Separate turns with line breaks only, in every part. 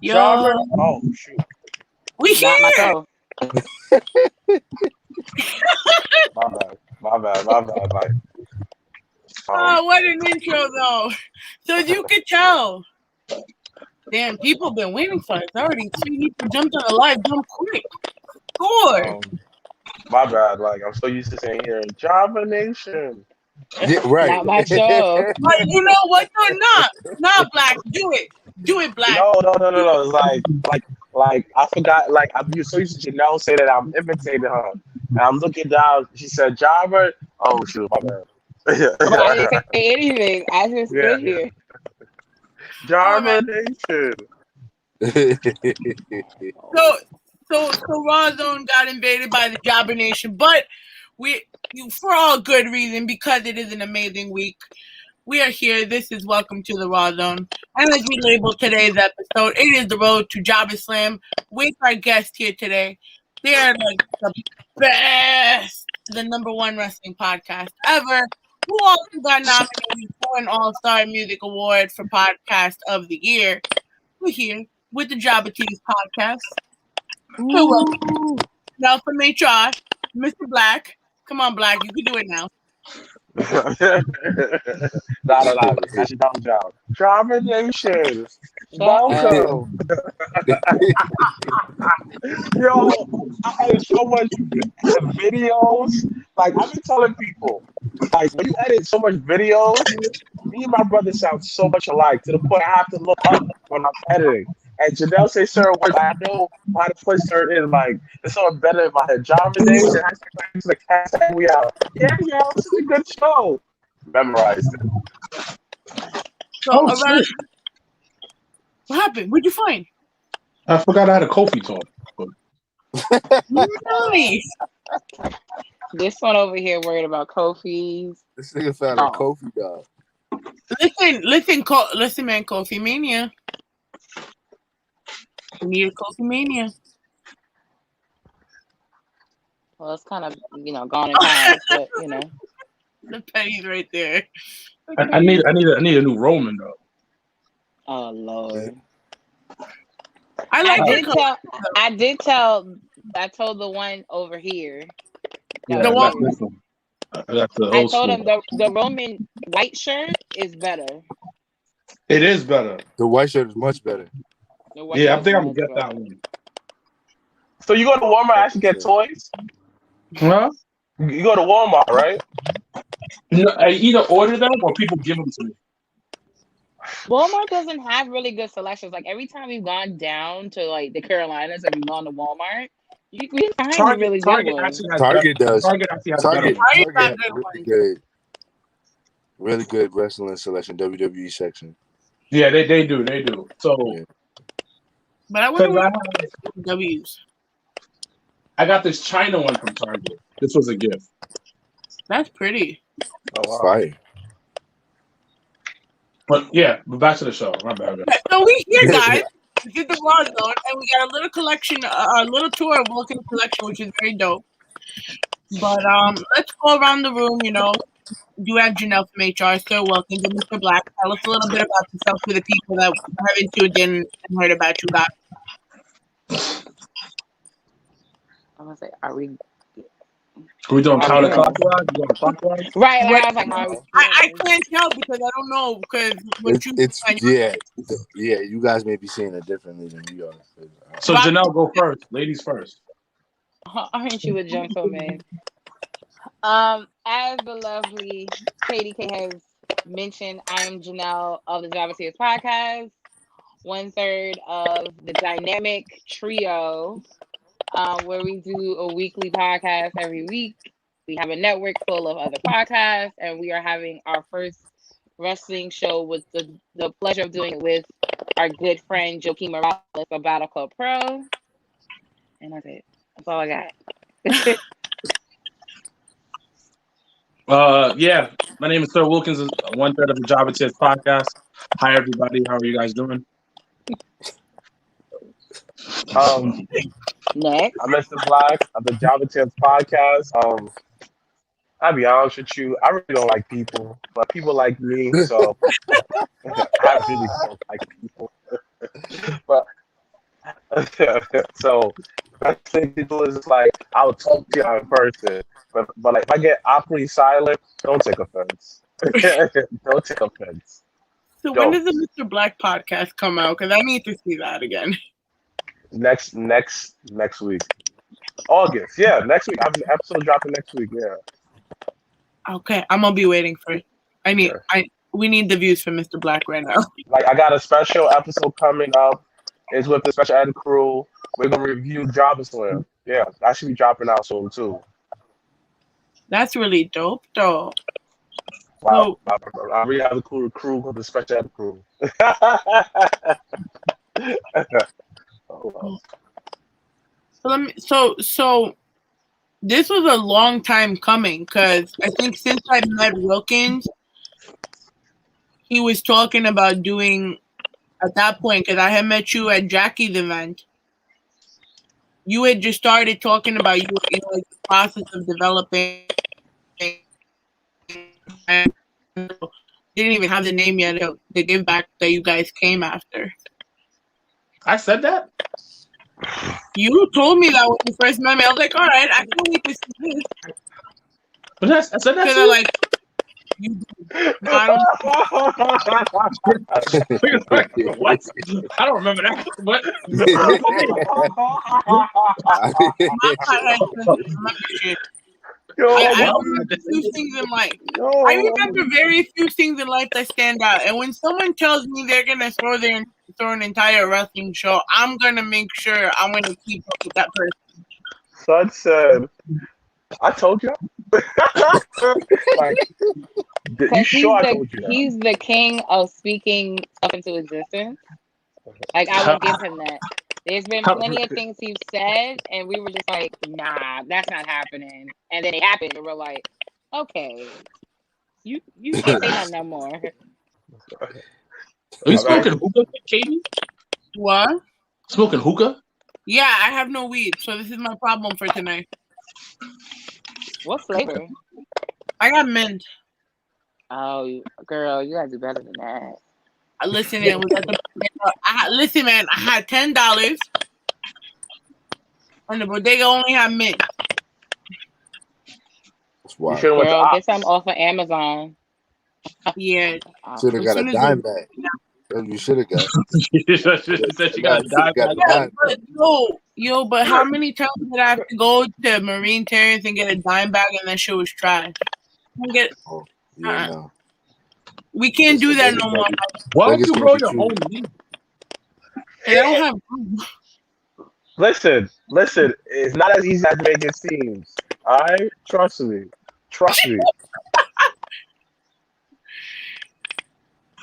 Jobber.
Yo,
Oh shoot.
we
Not
here.
myself.
My bad. Like,
Oh, what an intro though. So as you could tell, damn, people been waiting for us already. 3 people jumped on the live, jump quick. Score.
my bad. Like, I'm so used to saying here, Jobber Nation.
Yeah, right.
Not my show.
But you know what? No, not Black. Do it, Black.
No. It's like I forgot. Like, I'm so used to Janelle say that I'm imitating her, and I'm looking down. She said Jobber. Oh shoot, my bad.
But I didn't say anything. I just
Yeah.
stood here.
Jobber Nation.
So Rawrrzone got invaded by the Jobber Nation, but for all good reason, because it is an amazing week. We are here. This is Welcome to the Rawrrzone. And as we label today's episode, it is the road to JobberSlam with our guest here today. They are like the best, the #1 wrestling podcast ever, who also got nominated for an All-Star Music Award for Podcast of the Year. We're here with the Jobber Tees podcast. So welcome. Now from HR, Mr. Blacc. Come on, Blacc, you can do it now.
Nah. That's your dumb job. Jobber Nation. Welcome. Yo, I had so much videos. Like, I've been telling people, like, when you edit so much videos, me and my brother sound so much alike to the point I have to look up when I'm editing. And Janelle say certain words, I know how to put certain, like, it's so better in my head. Jobber Nation, hashtag we out. Yeah, this is a good show. Memorized it.
So, around, what happened? What'd you find?
I forgot I had a Kofi talk.
Nice.
This one over here worried about Kofi's.
This nigga found a Kofi dog.
Listen, man, Kofi Mania. We need a Kofi Mania.
Well, it's kind of, gone in time, but,
The penny's right there.
I need a new Roman though.
Oh, Lord. I told the one over here.
Yeah,
The one.
That's the
I
old
told
school.
him the Roman white shirt is better.
It is better.
The white shirt is much better.
Yeah, I think I'm gonna get that one.
So you go to Walmart and actually get toys?
Huh?
You go to Walmart, right?
No, I either order them or people give them to me.
Walmart doesn't have really good selections. Like every time we've gone down to like the Carolinas and we've gone to Walmart, we find really good ones.
Target does.
Target actually has
Target
Target
has really good wrestling selection. WWE section.
Yeah, they do. So,
Yeah.
But I wonder W's.
I got this China one from Target. This was a gift.
That's pretty.
Oh, wow.
Fire.
But back to the show. My bad.
So we here, guys. We did the Rawrrzone, and we got a little collection, a little tour of Wilkins' collection, which is very dope. But let's go around the room. You have Janelle from HR, Sir Wilkins, and Mr. Blacc. Tell us a little bit about yourself to the people that haven't tuned in and heard about you guys.
I'm gonna say, are we
doing counterclockwise?
Right. I was like,
I can't tell because I don't know because
you guys may be seeing it differently than we are.
So Janelle, go first. Ladies first.
Aren't you a gentleman? As the lovely Katie K has mentioned, I am Janelle of the JobberSlam podcast, 1/3 of the dynamic trio, where we do a weekly podcast every week. We have a network full of other podcasts, and we are having our first wrestling show with the pleasure of doing it with our good friend Joaquin Morales of Battle Club Pro. And that's it. That's all I got.
My name is Sir Wilkins, 1/3 of the JobberSlam podcast. Hi everybody, how are you guys doing?
Next,
I'm Mr. Blacc of the JobberSlam podcast. I'll be honest with you, I really don't like people, but people like me, so I really don't like people. But So best thing to do is just like I'll talk to you in person, but like if I get awkwardly silent, don't take offense. Don't take offense.
So when
Don't.
does the Mr. Blacc podcast come out? Because I need to see that again.
Next week, August. Yeah, next week. I have an episode dropping next week. Yeah.
Okay, I'm gonna be waiting for it.
Yeah.
We need the views for Mr. Blacc right now.
Like I got a special episode coming up. It's with the special ed crew. We're gonna review JobberSlam. Yeah, that should be dropping out soon too.
That's really dope, though.
Wow, I really have a cool crew with the special ed crew. Oh,
So this was a long time coming because I think since I met Wilkins, he was talking about doing at that point because I had met you at Jackie's event. You had just started talking about you were in like the process of developing. And didn't even have the name yet. The give back that you guys came after.
I said that?
You told me that when you first met me. I was like, all right, I can't wait to see this.
But I said that
Because
too?
I'm like, you. I don't.
What? I don't remember that. What?
My shit.
Yo,
I remember few things in life. I remember very few things in life that stand out. And when someone tells me they're gonna throw an entire wrestling show, I'm gonna make sure I'm gonna keep up with that person.
Son said, I told you. Like, you sure I told you that?
He's the king of speaking stuff into existence. Like, I would give him that. There's been plenty of things he's said, and we were just like, nah, that's not happening. And then it happened, and we're like, okay, you can't say nothing no more.
Are you smoking hookah, Katie?
What?
Smoking hookah?
Yeah, I have no weed, so this is my problem for tonight.
What flavor?
I got mint.
Oh, girl, you gotta do better than that.
Listen, man, listen, man, I had $10, and the bodega only had mint.
That's wild.
You should have went to
Girl, get
Ops.
some off of Amazon.
Yeah.
Should have got a dime bag. You should have got.
She said she got a dime bag.
Yeah, but but how many times did I have to go to Marine Terrace and get a dime bag and that shit was trash?
Oh, yeah, no.
We can't do that no more.
Why don't you grow
Vegas
your
can be
own weed?
They don't have room.
Listen, it's not as easy as make it seems. Alright? Trust me.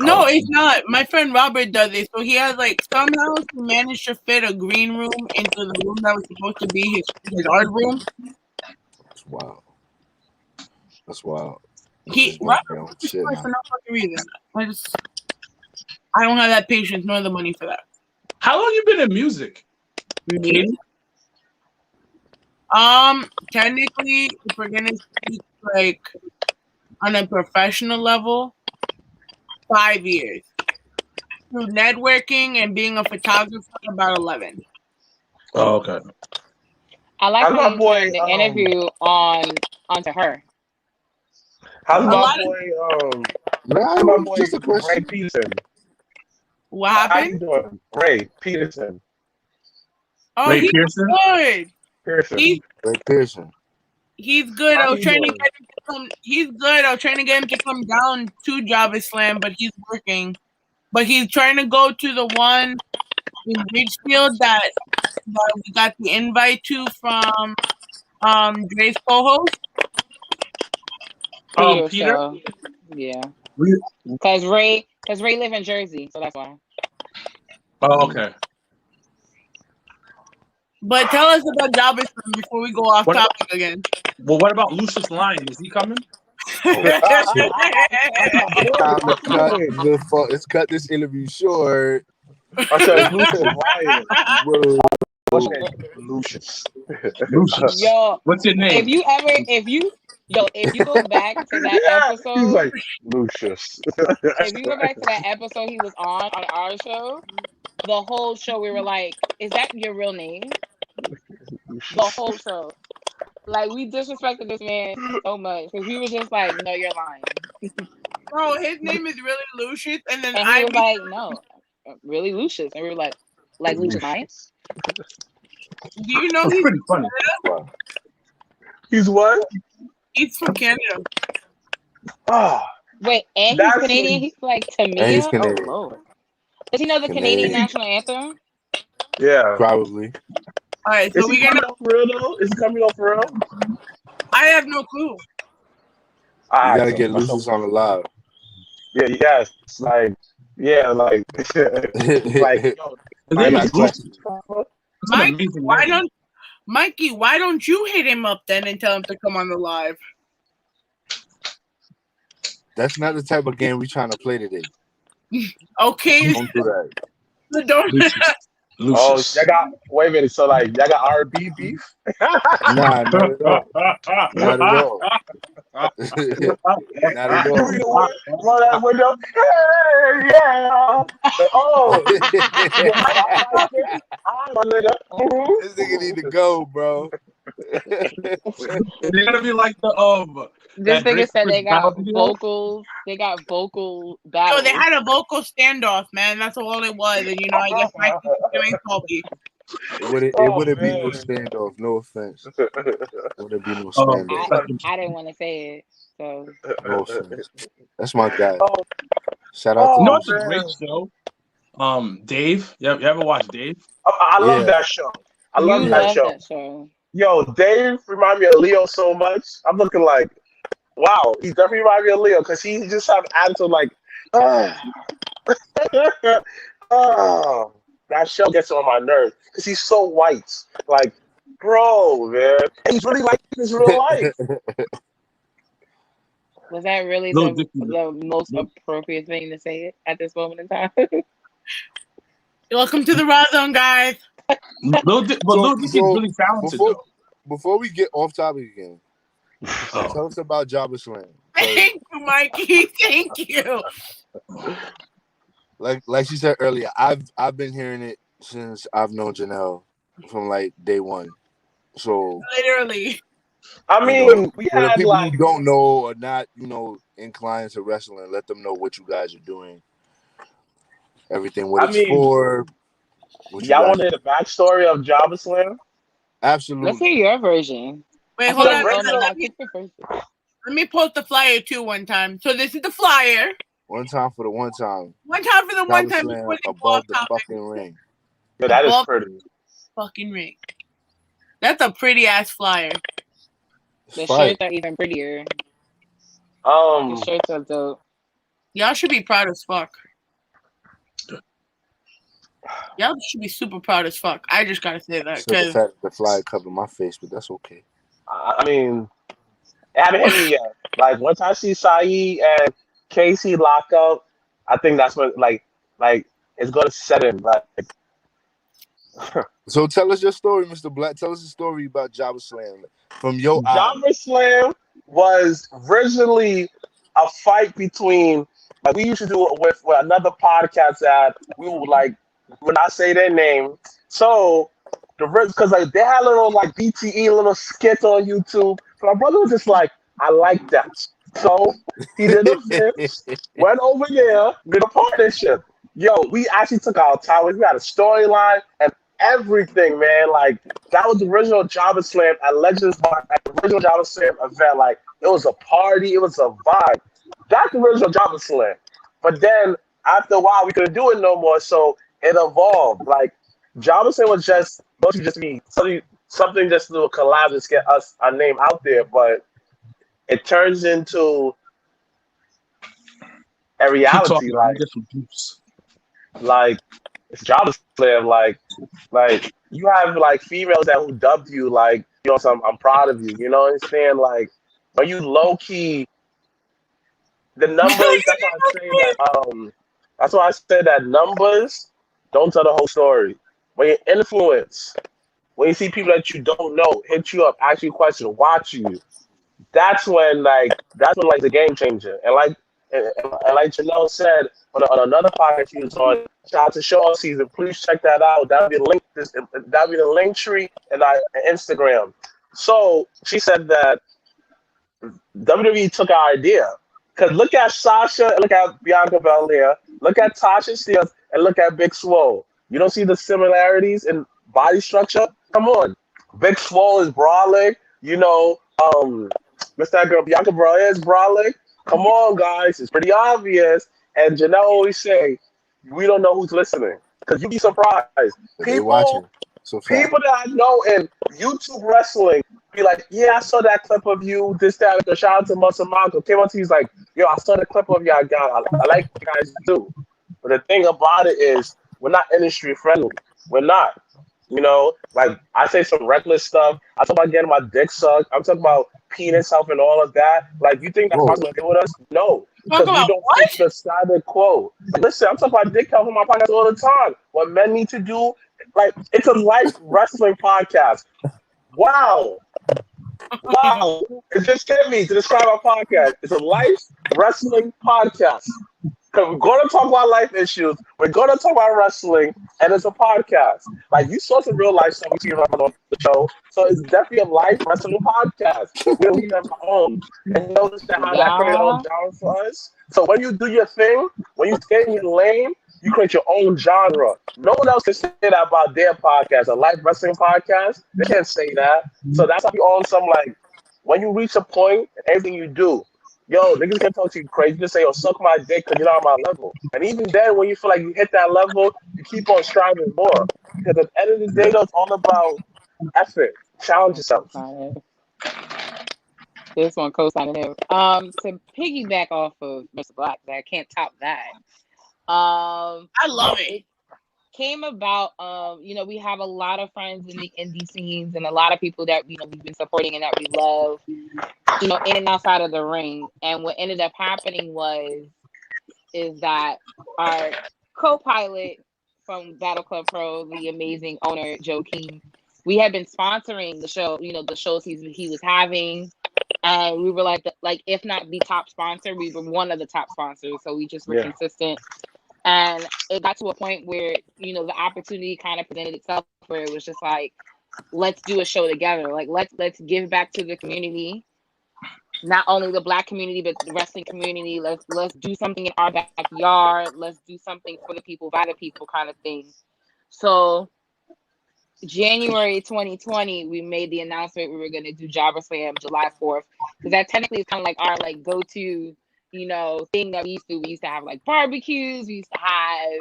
No, it's not. My friend Robert does it. So he has like somehow he managed to fit a green room into the room that was supposed to be his art room.
That's wild. That's wild.
Robert
Shit,
for no fucking reason. I don't have that patience nor the money for that.
How long you been in music? Katie?
Technically, if we're gonna speak like on a professional level, 5 years. Through networking and being a photographer, about 11.
Oh, okay.
I like
How's
how
my
you
boy,
turned the interview onto her.
How's
A
my
lot
boy,
Nah,
my boy
just a question.
Ray Peterson?
What
How you
happened?
doing? Ray Peterson.
Oh,
Ray
he's
Pearson?
good.
Pearson.
Ray Pearson.
He's good.
How
I was
you
trying to
doing?
get him to come. He's good. I was trying to get him to come down to JobberSlam, but he's working. But he's trying to go to the one in Ridgefield that we got the invite to from Dre's co-host.
Peter?
So, yeah. Because Ray live in Jersey, so that's why.
Oh, okay.
But tell us about JobberSlam before we go off topic again.
Well, what about Lucius Lyon? Is he coming?
Let's cut this interview short.
I said Lucius.
Lucius.
Yo,
What's your name?
if you go back to that episode,
He's like Lucius.
if you go back to that episode he was on our show, the whole show we were like, is that your real name? The whole show. Like, we disrespected this man so much because we was just like, no, you're lying.
Bro, his name is really Lucius, and then
And he was like, no, really Lucius. And we were like Lucius Myers?
do you know
That's
he's
pretty funny.
He's what?
he's from Canada?
Oh,
Wait, and he's
That's-
Canadian? He's like
And
Tamia?
he's
Oh,
Canadian.
Lord. Does he know the Canadian national anthem?
yeah.
Probably.
All right,
Is
so
he
we're gonna.
coming up for real though? Is he coming up for real?
I have no clue.
You gotta get Lucius on the live.
Yeah, yes. Like, yeah, like, like, yo,
His
I
name
got
is Lucius.
questions.
It's an
Mike,
amazing
why
name.
don't Mikey? Why don't you hit him up then and tell him to come on the live?
That's not the type of game we're trying to play today.
Okay,
Don't do that.
don't.
Oh,
Lucius.
y'all got, wait a minute. So, like, y'all got R&B beef?
Nah, not at all. Not at all. Not at
You
all.
read the roll that window. Hey, yeah. Oh, I'm a nigga. Mhm.
This nigga need to go, bro.
They're gonna be like the
This
that
nigga
Drake
said they got
Brown video?
vocals. They got vocal
No,
battles.
they had a vocal standoff, man. That's all it was. And you know, I guess Mikey was doing salty.
It wouldn't be no
man.
standoff. No offense. It wouldn't be no
Oh,
standoff.
I didn't want to say it. So
No offense. That's my guy.
Oh,
Shout out
Oh,
you know
to
what's a
man.
great show? Dave. You ever watch Dave?
I love
Yeah.
that show. I
you
love that
love
show.
that show.
Yo, Dave remind me of Leo so much. I'm looking like, wow, he definitely remind me of Leo because he just have attitude like, oh, that show gets on my nerves because he's so white. Like, bro, man, he's really like his real life.
Was that really
Lil
the
Dicky.
most appropriate thing to say at this moment in time?
Welcome to the Rawrrzone, guys.
Lil Dicky's really talented though.
Before we get off topic again,
Oh.
tell us about JobberSlam.
Thank you, Mikey. Thank you.
Like she said earlier, I've been hearing it since I've known Janelle from like day one. So
Literally.
I mean, we
for the
had
people
like,
who don't know or not, inclined to wrestling, let them know what you guys are doing. Everything what
I
it's
mean,
for. What you
y'all
guys
want to hear the backstory of JobberSlam?
absolutely.
Let's hear your version.
Wait,
I
hold
feel
on.
like
Original-
Roman got kicked the first.
Let me post the flyer too one time. So this is the flyer.
One time for the one time.
One time for the one time
JobberSlam
before they go
above
off
the
topic.
fucking ring.
Yeah, that is
Above-
pretty.
Fucking ring. That's a pretty ass flyer.
The
It's fire.
shirts are even prettier. The shirts are dope.
Y'all should be proud as fuck. Y'all should be super proud as fuck. I just gotta say that
Except the
because
fact that the fly covered my face, but that's okay.
I mean, it haven't hit me yet. Like once I see Saeed and Casey lock up, I think that's when like it's gonna set in. Like,
So tell us your story, Mr. Blacc. Tell us a story about JobberSlam from your eyes.
JobberSlam was originally a fight between, like, we used to do it with another podcast that we would like when I say their name. So because like they had little like BTE little skits on YouTube. So my brother was just like, I like that. So he did a fit, went over there, did a partnership. Yo, we actually took our time. We had a storyline and everything, man. Like that was the original JobberSlam at Legends Bar, at the original JobberSlam event. Like it was a party, it was a vibe. That's the original JobberSlam. But then after a while, we couldn't do it no more, so it evolved. Like JobberSlam was just mostly just me something just to do a collab to get us our name out there, but it turns into a reality. Like it's JobberSlam. Like you have like females that who dubbed you like, you know, so I'm proud of you. You know what I'm saying? Like, are you low key? The numbers. That's why I say that. That's why I said that numbers don't tell the whole story. When you influence, when you see people that you don't know hit you up, ask you a question, watch you. That's when the game changer. And like And like Janelle said on another podcast she was on, shout out to Show Season. Please check that out. That'll be the link. That'll be the link tree and Instagram. So she said that WWE took our idea. Because look at Sasha, look at Bianca Belair, look at Tasha Steelz, and look at Big Swole. You don't see the similarities in body structure? Come on. Big Swole is brolic. What's that girl? Bianca Belair is brolic. Come on, guys. It's pretty obvious. And Janelle always say, we don't know who's listening. Because you'd be surprised.
They watching. So
People that I know in YouTube wrestling be like, yeah, I saw that clip of you, this, that. Shout out to Muscle Marco. Came on to he's like, yo, I saw the clip of you I like you guys too. But the thing about it is, we're not industry friendly. We're not. Like I say some reckless stuff. I talk about getting my dick sucked. I'm talking about penis health and all of that. Like, you think that's possible to with us? No. Because we don't fit the status quo. Listen, I'm talking about dick health on my podcast all the time. What men need to do, like, it's a life wrestling podcast. Wow. It just hit me to describe our podcast. It's a life wrestling podcast. Because we're going to talk about life issues. We're going to talk about wrestling. And it's a podcast. Like, you saw some real life stuff we see on the show. So it's definitely a life wrestling podcast. We'll leave them home. And notice that how that created all down for us. So when you do your thing, when you stay in your lane, you create your own genre. No one else can say that about their podcast, a life wrestling podcast. They can't say that. So that's how you own some, like, when you reach a point, everything you do, yo, niggas can talk to you crazy. Just say, yo, suck my dick because you're not on my level. And even then, when you feel like you hit that level, you keep on striving more. Because at the end of the day, though, it's all about effort. Challenge yourself.
This one co-signing him. To piggyback off of Mr. Blacc, I can't top that.
I love it.
Came about, we have a lot of friends in the indie scenes and a lot of people that we've been supporting and that we love, in and outside of the ring. And what ended up happening is that our co-pilot from Battle Club Pro, the amazing owner Joaquin, we had been sponsoring the show, the shows he was having. And we were like, if not the top sponsor, we were one of the top sponsors. So we just were consistent. And it got to a point where, the opportunity kind of presented itself where it was just like, let's do a show together. Like, let's give back to the community, not only the Black community, but the wrestling community. Let's do something in our backyard. Let's do something for the people, by the people kind of thing. So January 2020, we made the announcement we were going to do JobberSlam July 4th. Because that technically is kind of like our go-to thing that we used to have like barbecues. We used to have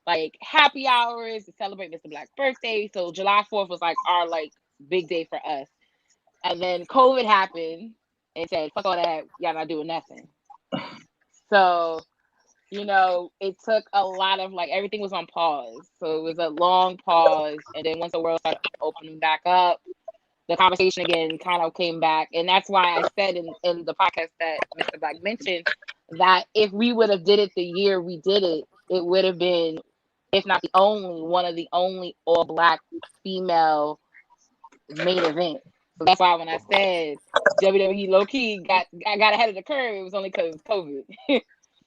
like happy hours to celebrate Mr. Black's birthday. So July 4th was like our big day for us. And then COVID happened and said, fuck all that, y'all not doing nothing. So, it took a lot of everything was on pause. So it was a long pause. And then once the world started opening back up, the conversation again kind of came back. And that's why I said in the podcast that Mr. Blacc mentioned that if we would have did it the year we did it, it would have been, if not one of the only all Black female main event. So that's why when I said WWE low-key got ahead of the curve, it was only because of COVID.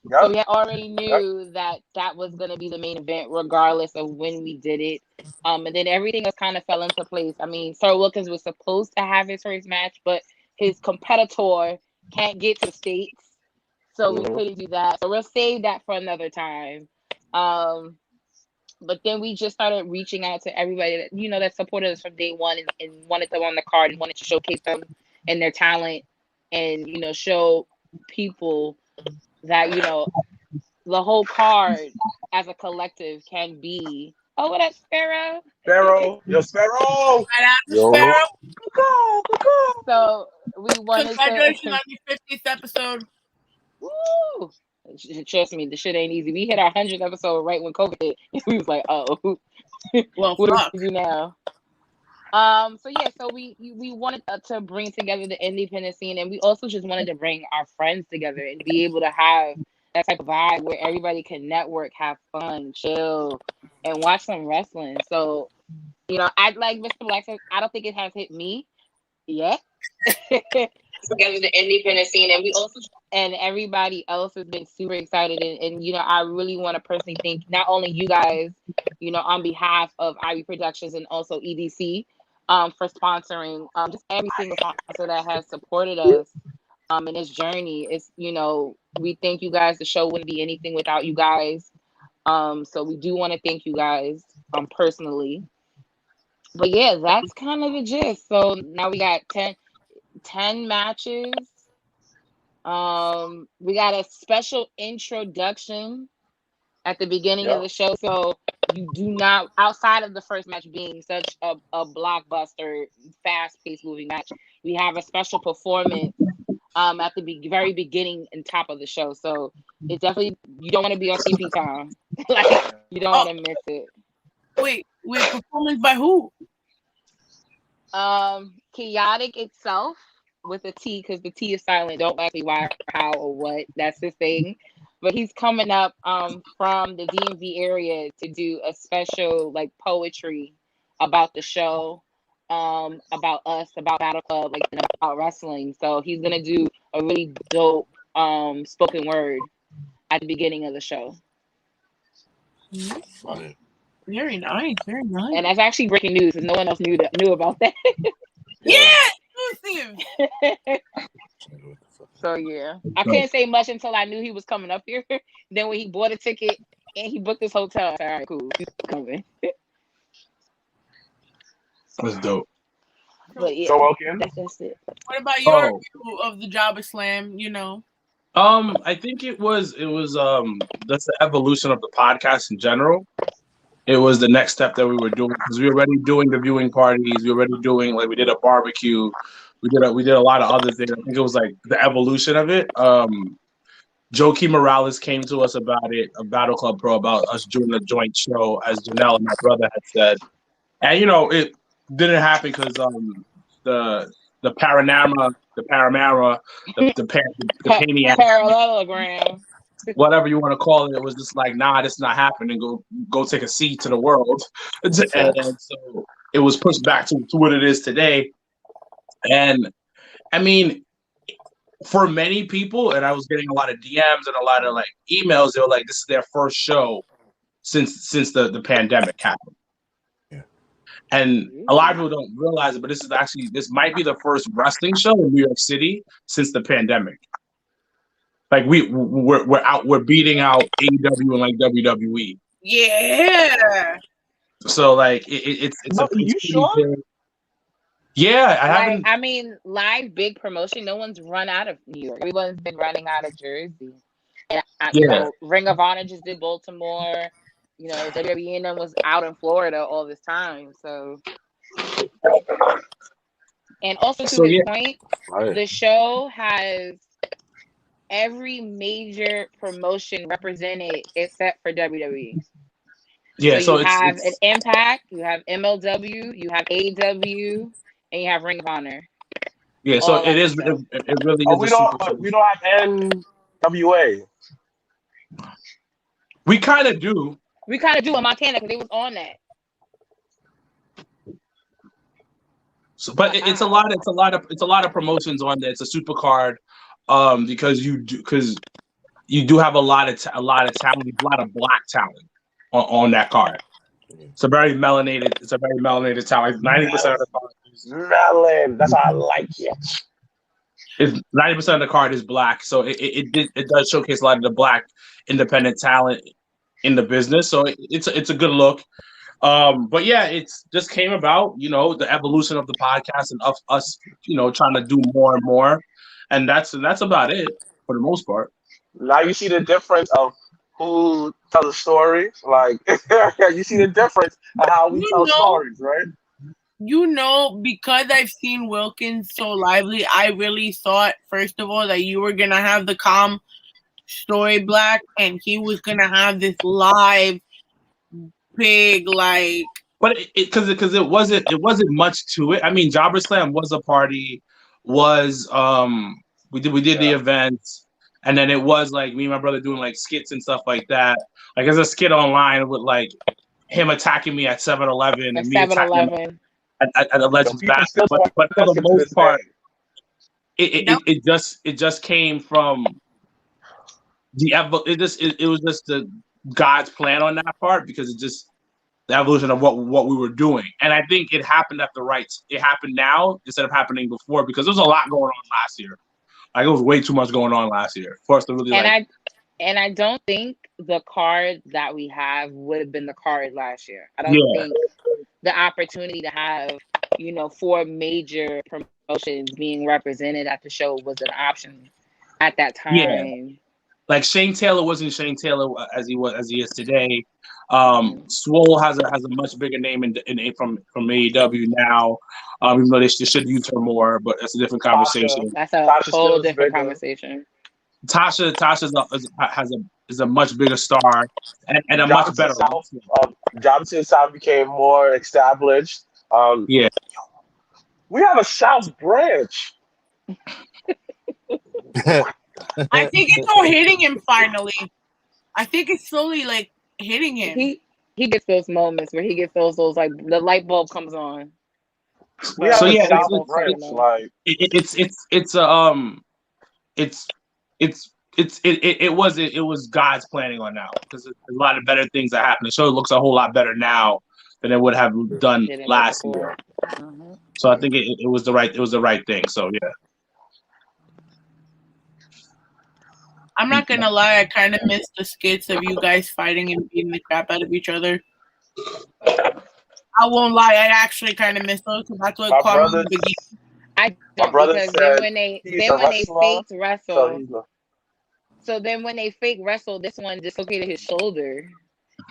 So we already knew that was going to be the main event regardless of when we did it. And then everything else kind of fell into place. I mean, Sir Wilkins was supposed to have his first match, but his competitor can't get to the States. So we couldn't do that. So we'll save that for another time. But then we just started reaching out to everybody that, that supported us from day one and wanted them on the card and wanted to showcase them and their talent and, show people that, the whole card as a collective can be. Oh, what up, Sparrow?
Yo, Sparrow!
Yo. Sparrow!
So we wanted
Congratulations on your 50th episode.
Woo! Trust me, the shit ain't easy. We hit our 100th episode right when COVID hit. We was like, oh,
well,
what do we do now? So we wanted to bring together the independent scene, and we also just wanted to bring our friends together and be able to have that type of vibe where everybody can network, have fun, chill, and watch some wrestling. So, I like Mr. Blacc says, I don't think it has hit me yet. together the independent scene, and we also and everybody else has been super excited, and you know, I really want to personally thank not only you guys, you know, on behalf of Ivy Productions and also EDC, for sponsoring just every single sponsor that has supported us in this journey. It's, you know, we thank you guys. The show wouldn't be anything without you guys. So we do want to thank you guys personally. But yeah, that's kind of the gist. So now we got 10 matches. We got a special introduction at the beginning of the show. So you do not, outside of the first match being such a blockbuster, fast-paced moving match, we have a special performance at the very beginning and top of the show. So it definitely, you don't want to be on CP time. Like, you don't want to miss it.
Wait, performance by who?
Chaotic itself, with a T, because the T is silent. Don't ask me why, how, or what. That's his thing. But he's coming up from the DMV area to do a special like poetry about the show, about us, about Battle Club, like, and about wrestling. So he's gonna do a really dope spoken word at the beginning of the show.
Funny.
Very nice, very nice.
And that's actually breaking news, because no one else knew about that.
Yeah, exclusive.
So yeah, I couldn't say much until I knew he was coming up here. Then when he bought a ticket and he booked his hotel, I said, all right, cool, he's coming.
That's dope.
But yeah,
So Wilkins,
that's it.
What about your view of the JobberSlam? You know,
I think it was that's the evolution of the podcast in general. It was the next step that we were doing, because we were already doing the viewing parties. We were already doing, like, we did a barbecue. We did a lot of other things. I think it was like the evolution of it. Joe Key Morales came to us about it, a Battle Club Pro, about us doing a joint show, as Janelle and my brother had said. And, you know, it didn't happen because the Paramara, the
Parallelogram,
whatever you want to call it, was just like, nah, this is not happening. Go take a seat to the world. And so it was pushed back to what it is today. And I mean, for many people, and I was getting a lot of DMs and a lot of like emails, they were like, this is their first show since the pandemic happened. Yeah. And a lot of people don't realize it, but this might be the first wrestling show in New York City since the pandemic. Like we're beating out AEW and like WWE.
yeah.
So like it's
are you sure?
Big. Yeah, I haven't.
I mean, live big promotion. No one's run out of New York. Everyone's been running out of Jersey. And you know, Ring of Honor just did Baltimore. You know, WWE and them was out in Florida all this time. So, and also to this point, the show has every major promotion represented except for WWE.
Yeah,
so you have an Impact, you have MLW, you have AEW, and you have Ring of Honor.
Yeah, so it is. It really is.
We don't have NWA.
We kind of do.
We kind of do in Montana because they was on that.
So, but it's a lot of promotions on there. It's a super card, because you do have a lot of talent, a lot of black talent on that card. It's a very melanated talent. 90% of the card is
melon. That's how I like it.
90% of the card is black, so it does showcase a lot of the black independent talent in the business. So it's a good look. But yeah, it's just came about, you know, the evolution of the podcast and of us, you know, trying to do more and more, and that's about it for the most part.
Now you see the difference of who tells the story. Like you see the difference of how we tell stories, right?
You know, because I've seen Wilkins so lively, I really thought, first of all, that you were gonna have the calm story, Black, and he was gonna have this live big, like.
But because it wasn't much to it. I mean, JobberSlam was a party. We did the events. And then it was like me and my brother doing like skits and stuff like that. Like there's a skit online with like him attacking me at 7-Eleven and me attacking him at the Legends basket. But for the most part, it just came from it was just the God's plan on that part, because it just the evolution of what we were doing. And I think it happened it happened now instead of happening before, because there was a lot going on last year. Like, it was way too much going on last year for us to really
and I don't think the card that we have would have been the card last year. I don't think the opportunity to have, 4 major promotions being represented at the show was an option at that time.
Yeah. Like, Shane Taylor wasn't Shane Taylor as he is today. Swole has a much bigger name from AEW now. Even though they should use her more, but that's a different conversation.
That's a whole different conversation.
Tasha is a much bigger star and a much better.
Johnson South became more established.
Yeah,
we have a South branch.
I think it's all hitting him finally. I think it's slowly like hitting him.
He gets those moments where he gets those like the light bulb comes on.
Yeah, so yeah,
it was God's planning on now, because a lot of better things that happened. The show looks a whole lot better now than it would have done last year. Mm-hmm. So I think it was the right thing. So yeah.
I'm not gonna lie, I kind of missed the skits of you guys fighting and beating the crap out of each other. I won't lie, I actually kind of missed those, because that's what caught me in the beginning.
I don't, because then when they faked wrestle, so then when they fake wrestle, this one dislocated his shoulder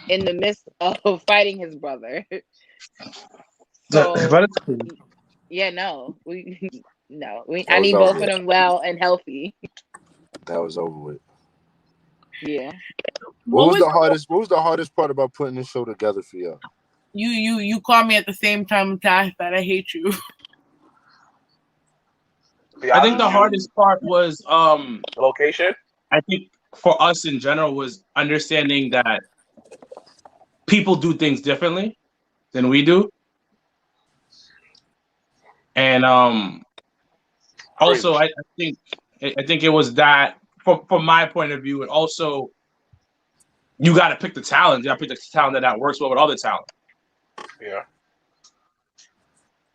in the midst of fighting his brother. So yeah, I need both of them well and healthy.
That was over with.
Yeah.
What was the hardest part about putting this show together for you?
You call me at the same time, Tash, that I hate you.
I think the hardest part was
location.
I think for us in general was understanding that people do things differently than we do. And also I think it was that from my point of view, and also you got to pick the talent. You got to pick the talent that works well with other talent.
Yeah.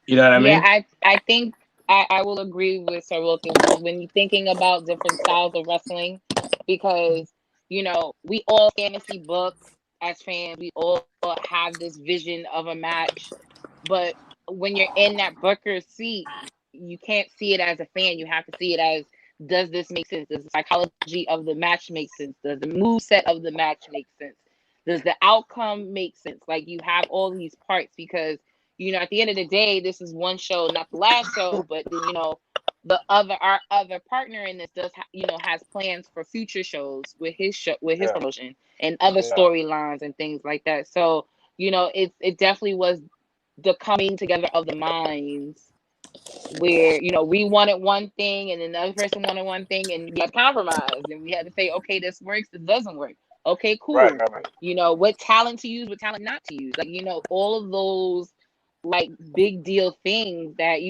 You know what I mean?
Yeah, I think I will agree with Sir Wilkins when you're thinking about different styles of wrestling, because we all fantasy book as fans. We all have this vision of a match, but when you're in that booker's seat, you can't see it as a fan. You have to see it as, does this make sense? Does the psychology of the match make sense? Does the move set of the match make sense? Does the outcome make sense? Like, you have all these parts, because at the end of the day, this is one show, not the last show, but our other partner in this has plans for future shows with his show, with his promotion, and other storylines and things like that. So it definitely was the coming together of the minds, where we wanted one thing and then the other person wanted one thing, and we had compromised, and we had to say, okay, this works, this doesn't work. Okay, cool. Right. What talent to use, what talent not to use. Like, all of those like big deal things that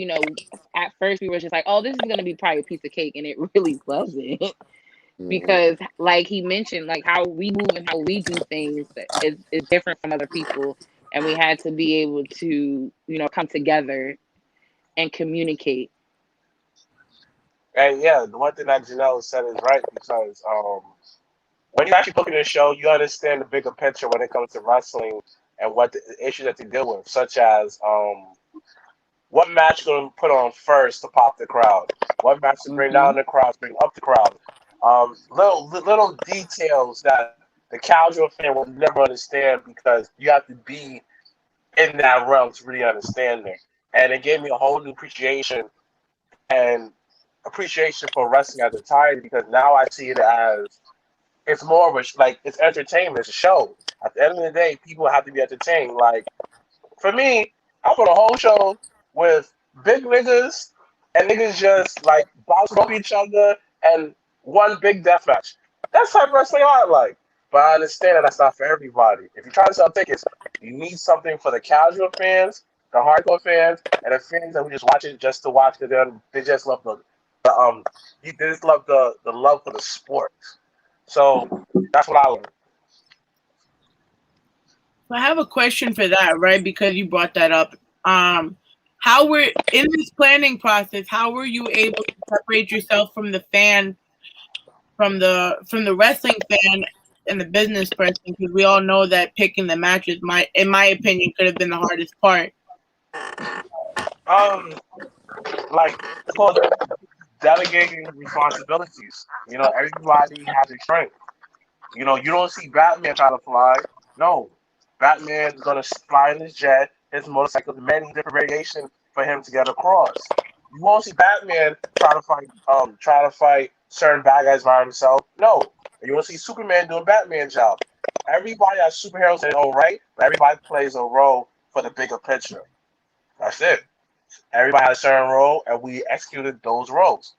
at first we were just like, oh, this is gonna be probably a piece of cake, and it really wasn't. Because like he mentioned, like how we move and how we do things is different from other people, and we had to be able to come together and communicate.
And yeah, the one thing that Janelle said is right, because when you actually look at the show, you understand the bigger picture when it comes to wrestling and what the issues that they deal with, such as what match going to put on first to pop the crowd, what match to bring down the crowd, bring up the crowd, little details that the casual fan will never understand, because you have to be in that realm to really understand it. And it gave me a whole new appreciation for wrestling at the time, because now I see it as it's more of it's entertainment, it's a show. At the end of the day, people have to be entertained. Like, for me, I put a whole show with big niggas and niggas just like bouncing off each other and one big death match. That's type of wrestling I like. But I understand that that's not for everybody. If you're trying to sell tickets, you need something for the casual fans, the hardcore fans, and the fans that we just watch it just to watch, because they just love the they just love the love for the sport. So that's what I learned.
I have a question for that, right? Because you brought that up. How were in this planning process? How were you able to separate yourself from the fan, from the wrestling fan and the business person? Because we all know that picking the matches, in my opinion, could have been the hardest part.
Like it's called delegating responsibilities. Everybody has a strength. You don't see Batman try to fly. No, Batman's gonna fly in his jet, his motorcycle, many different variations for him to get across. You won't see Batman try to fight certain bad guys by himself. No, you won't see Superman doing Batman's job. Everybody has superheroes in their own right, but everybody plays a role for the bigger picture. That's it. Everybody had a certain role, and we executed those roles.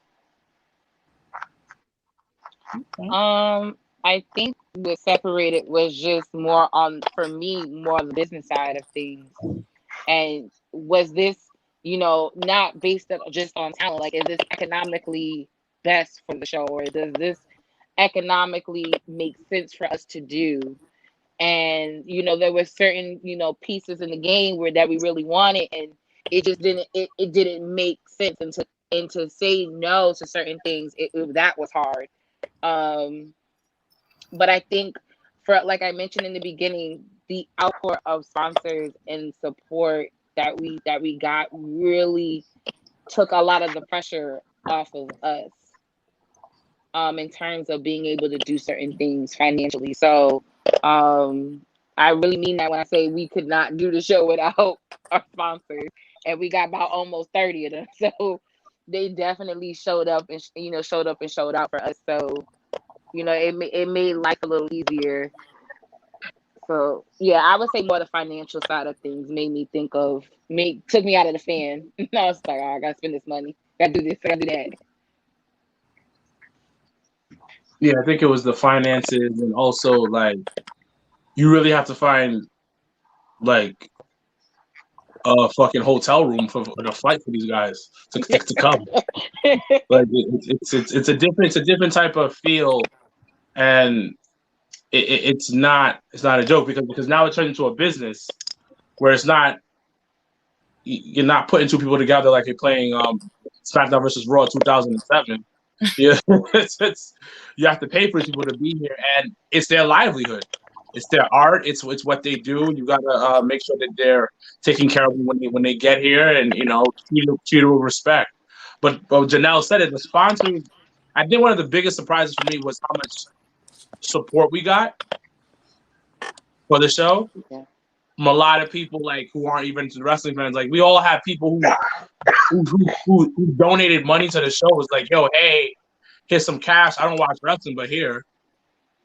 I think what separated was just more for me, more on the business side of things. And was this, not based just on talent? Like, is this economically best for the show, or does this economically make sense for us to do? And there were certain pieces in the game that we really wanted, and it just didn't make sense. And to say no to certain things, that was hard. But I think, like I mentioned in the beginning, the outpour of sponsors and support that we got really took a lot of the pressure off of us, in terms of being able to do certain things financially. So I really mean that when I say we could not do the show without our sponsors, and we got about almost 30 of them. So they definitely showed up and showed out for us. So it made life a little easier. So yeah, I would say more the financial side of things took me out of the fan. I was like, I gotta spend this money, gotta do this, gotta do that.
Yeah, I think it was the finances, and also like you really have to find like a fucking hotel room for the flight for these guys to come. Like it's a different type of feel, and it's not a joke because now it turns into a business where you're not putting two people together like you're playing SmackDown versus Raw 2007. Yeah, you have to pay for people to be here, and it's their livelihood. It's their art. It's what they do. You gotta make sure that they're taking care of them when they get here, and treat them with respect. But Janelle said it. The sponsors. I think one of the biggest surprises for me was how much support we got for the show.
Yeah.
From a lot of people who aren't even wrestling fans. Like, we all have people who donated money to the show. It was like, yo, hey, here's some cash. I don't watch wrestling, but here.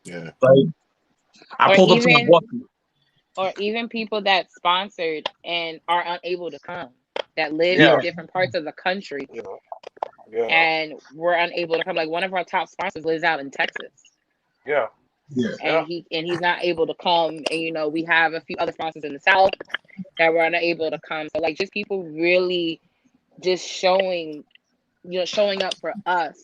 Yeah.
Like, I pulled up to my book.
Or even people that sponsored and are unable to come, that live in different parts of the country.
Yeah.
And we're unable to come. Like, one of our top sponsors lives out in Texas.
Yeah.
And he's not able to come. And we have a few other sponsors in the South that were unable to come. So just people really just showing up for us.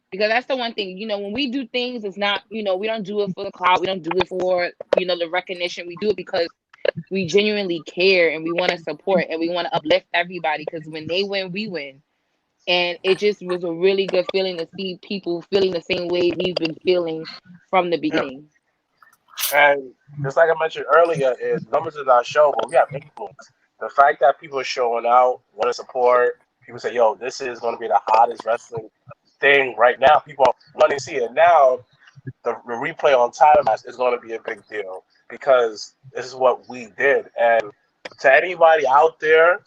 Because that's the one thing, when we do things, it's not, we don't do it for the clout. We don't do it for, the recognition. We do it because we genuinely care, and we want to support, and we want to uplift everybody, because when they win, we win. And it just was a really good feeling to see people feeling the same way we've been feeling from the beginning.
And just like I mentioned earlier, is numbers is our show, but we have influence. The fact that people are showing out, want to support, people say, yo, this is going to be the hottest wrestling thing right now. People want to see it. Now, the replay on Title Match is going to be a big deal, because this is what we did. And to anybody out there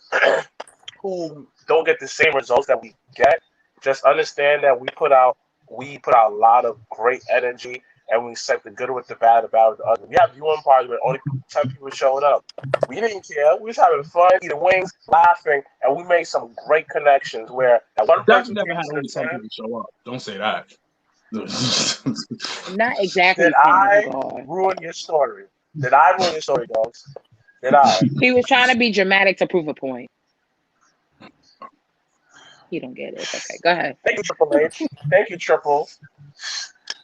who don't get the same results that we get, just understand that we put out a lot of great energy, and we set the good with the bad, the bad with the ugly. We have viewing parties where only 10 people showing up. We didn't care. We was having fun, eating wings, laughing, and we made some great connections where that one person
never had only 10 people show up. Don't say that.
Not exactly.
Did I ruin your story? Did I ruin your story, dogs? Did I?
He was trying to be dramatic to prove a point. He don't get it. It's okay. Go ahead.
Thank you, Triple H. Thank you, Triple.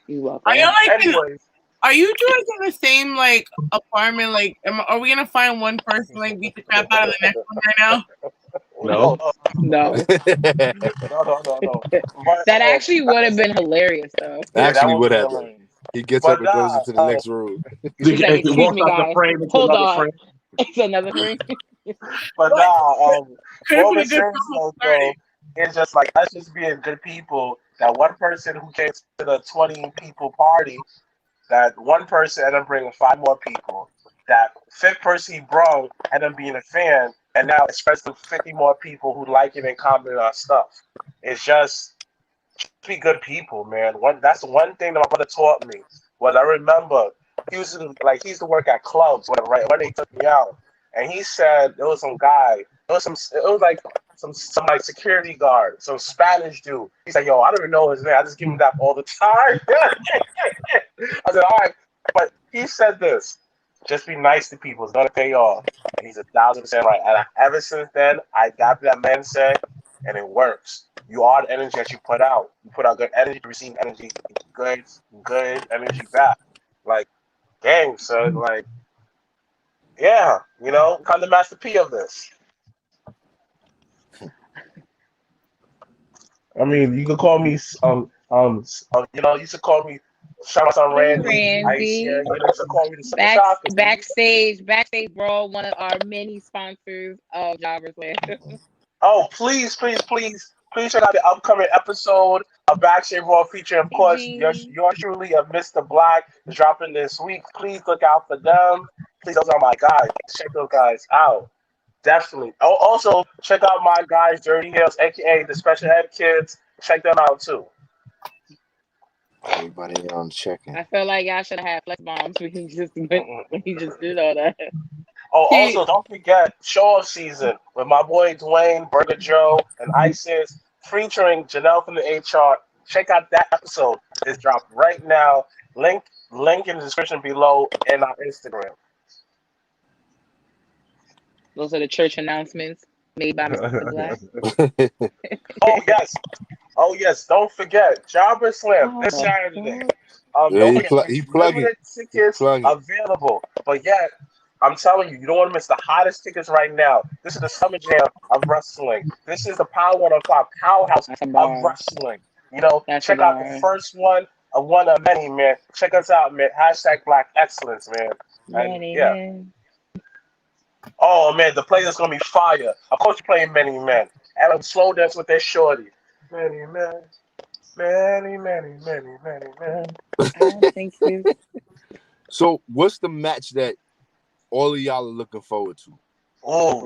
You're welcome.
Are you like?
Anyways,
Are you two in the same like apartment? Like, are we gonna find one person like beat the crap out of the next one right now?
No.
No.
no. But,
That actually would have been hilarious, though.
yeah, that
Actually,
would
what
be
happened?
hilarious.
He gets
But
up and goes into the next room.
He's like,
It
excuse
walks
me,
out the
guys.
frame into
Hold
another
on.
frame.
It's another thing.
But
Could have
what
been a
we're
good
saying
promo
though,
starting.
is just like us just being good people. That one person who came to the 20 people party, that one person ended up bringing 5 more people. That fifth person he brought ended up being a fan, and now it's spreads to 50 more people who like it and comment on stuff. It's just be good people, man. That's the one thing that my brother taught me. Was I remember he used to work at clubs, whatever, right? When they took me out, and he said there was some guy, it was like some like security guard, some Spanish dude. He's like, yo, I don't even know his name. I just give him that all the time. I said, all right, but he said this: just be nice to people. It's gonna pay off. And he's 1,000% right. And ever since then, I got that mindset, and it works. You are the energy that you put out. You put out good energy, you receive energy, good energy back. Like, dang, son, like, yeah, kind of Master P of this. I mean, you could call me, you used to call me, shout out to Randy, Ice, yeah,
Randy.
you used to call me the Super Shocker.
Backstage Brawl, one of our many sponsors of JobberSlam.
Oh, please check out the upcoming episode of Backstage Raw featuring, of course, yours truly of Mr. Blacc is dropping this week. Please look out for them. Please, those are my guys. Check those guys out. Definitely. Oh, also, check out my guys, Dirty Hills, aka the Special Ed Kids. Check them out too.
Everybody on checking.
I feel like y'all should have had flex bombs when he just did all that.
Oh, also, don't forget Show Off Season with my boy Dwayne, Burger Joe, and ISIS featuring Janelle from the HR. Check out that episode. It's dropped right now. Link in the description below and on Instagram.
Those are the church announcements made by Mr. Blacc.
Oh yes. Don't forget JobberSlam this Saturday. Don't forget limited tickets available. But yet, I'm telling you, you don't want to miss the hottest tickets right now. This is the Summer Jam of wrestling. This is the Power 105 powerhouse of wrestling. Check out the first one of many, man. Check us out, man. #Black Excellence, man. And yeah. Oh man, the play is gonna be fire. Of course, you're playing Many Men. And I'm slow dance with their shorty. Many men, many men.
Thank you.
So, what's the match that all of y'all are looking forward to?
All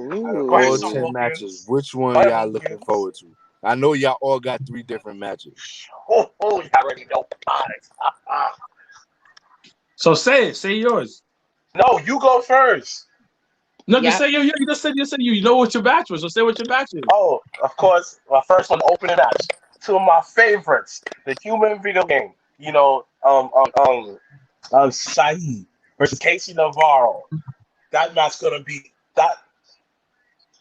10 matches, which one y'all looking forward to? I know y'all all got 3 different matches.
You already know.
So say yours.
No, you go first.
No, just say you just said you know what your match was. So say what your match is.
Oh, of course, my first one, opening match. 2 of my favorites, the human video game. Saeed versus Casey Navarro. That match gonna be that.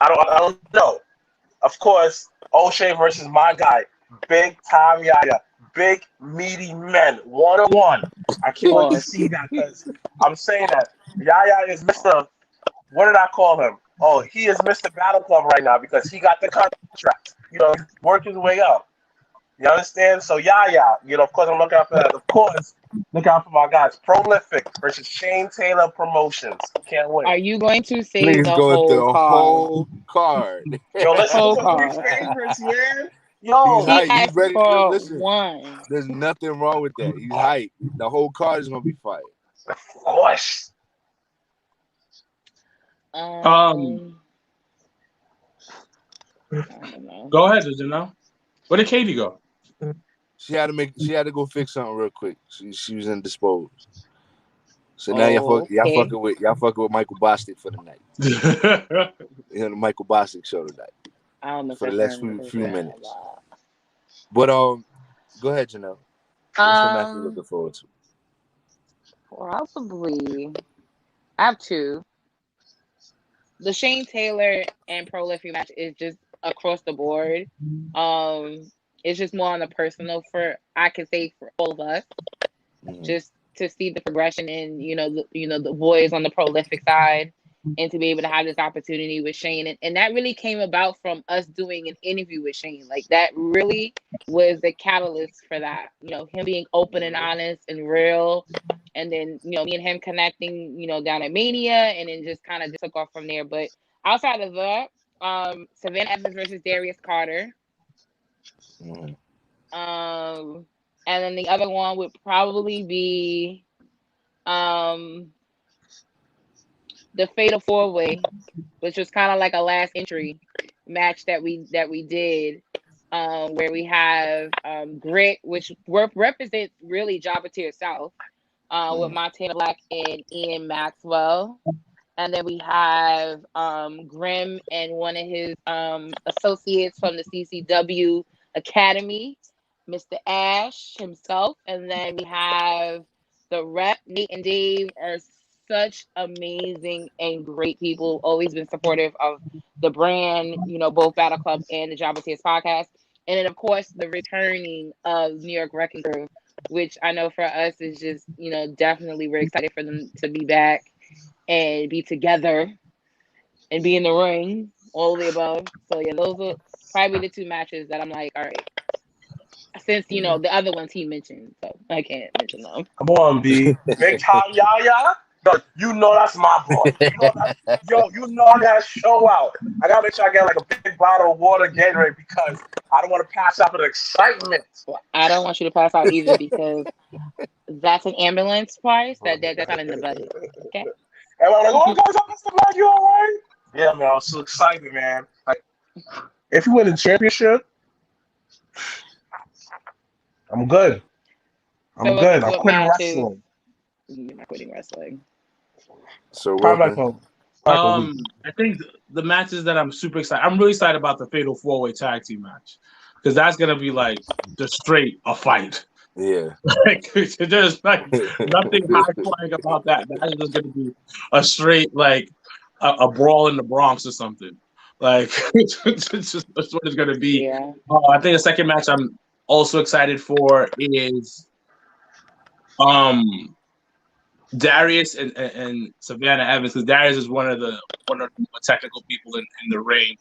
I don't know. Of course, O'Shea versus my guy, Big Time Yaya, big meaty men, 1-on-1. I can't wait to see that because I'm saying that Yaya is Mr. What did I call him? Oh, he is Mr. Battle Club right now because he got the contract. He's working his way up. You understand? So Yaya, of course I'm looking out for that. Of course, look out for my guys. Prolific versus Shane Taylor Promotions. Can't wait.
Are you going to say
Please
the
go through the
whole
card?
Yo, listen
whole
to
card?
3 favorites, man. Yo,
He's ready to listen.
One.
There's nothing wrong with that. He's hyped. The whole card is gonna be fire.
Of course.
I don't know.
Go ahead, Janelle. Where did Katie go?
She had to go fix something real quick. She was indisposed. So now y'all fucking with Michael Bostic for the night. The Michael Bostic show tonight.
I don't know
for the last few minutes. But go ahead, Janelle. What's the match you're looking forward to?
Probably, I have 2. The Shane Taylor and Prolific match is just across the board. It's just more on the personal for I can say for all of us, just to see the progression in the boys on the prolific side, and to be able to have this opportunity with Shane, and that really came about from us doing an interview with Shane. Like that really was the catalyst for that. Him being open and honest and real, and then me and him connecting down at Mania, and then just kind of just took off from there. But outside of that, Savannah Evans versus Darius Carter. And then the other one would probably be the Fatal 4-Way, which was kind of like a last entry match that we did, where we have Grit, which represents really Jobber Tier South, with Montana Black and Ian Maxwell. And then we have Grim and one of his associates from the CCW Academy, Mr. Ash himself. And then we have the Rep. Nate and Dave are such amazing and great people, always been supportive of the brand, both Battle Club and the Jobber Tears podcast. And then, of course, the returning of New York Wrecking Crew, which I know for us is just, definitely we're excited for them to be back and be together and be in the ring, all of the above. So, yeah, those are probably the two matches that I'm like, all right. Since, the other ones he mentioned, so I can't mention them.
Come on, B. Big time Yaya. No, that's my boy. I gotta show out. I gotta make sure I get like a big bottle of water Gatorade because I don't want to pass out with excitement.
Well, I don't want you to pass out either because that's an ambulance price that's not in the budget. Okay.
And I'm like, oh guys, I'm Mr Blacc, you all right? Yeah, man, I was so excited, man. Like, if you win the championship, I'm good. I'm good. I'm quitting wrestling.
You're not quitting wrestling.
So
I think the matches that I'm super excited. I'm really excited about the Fatal 4-Way tag team match because that's gonna be like just straight a fight.
Yeah.
There's like nothing high flying about that. That's just gonna be a straight like a brawl in the Bronx or something. Like it's just that's what it's gonna be.
Yeah.
I think the second match I'm also excited for is Darius and Savannah Evans, because Darius is one of the more technical people in the ring.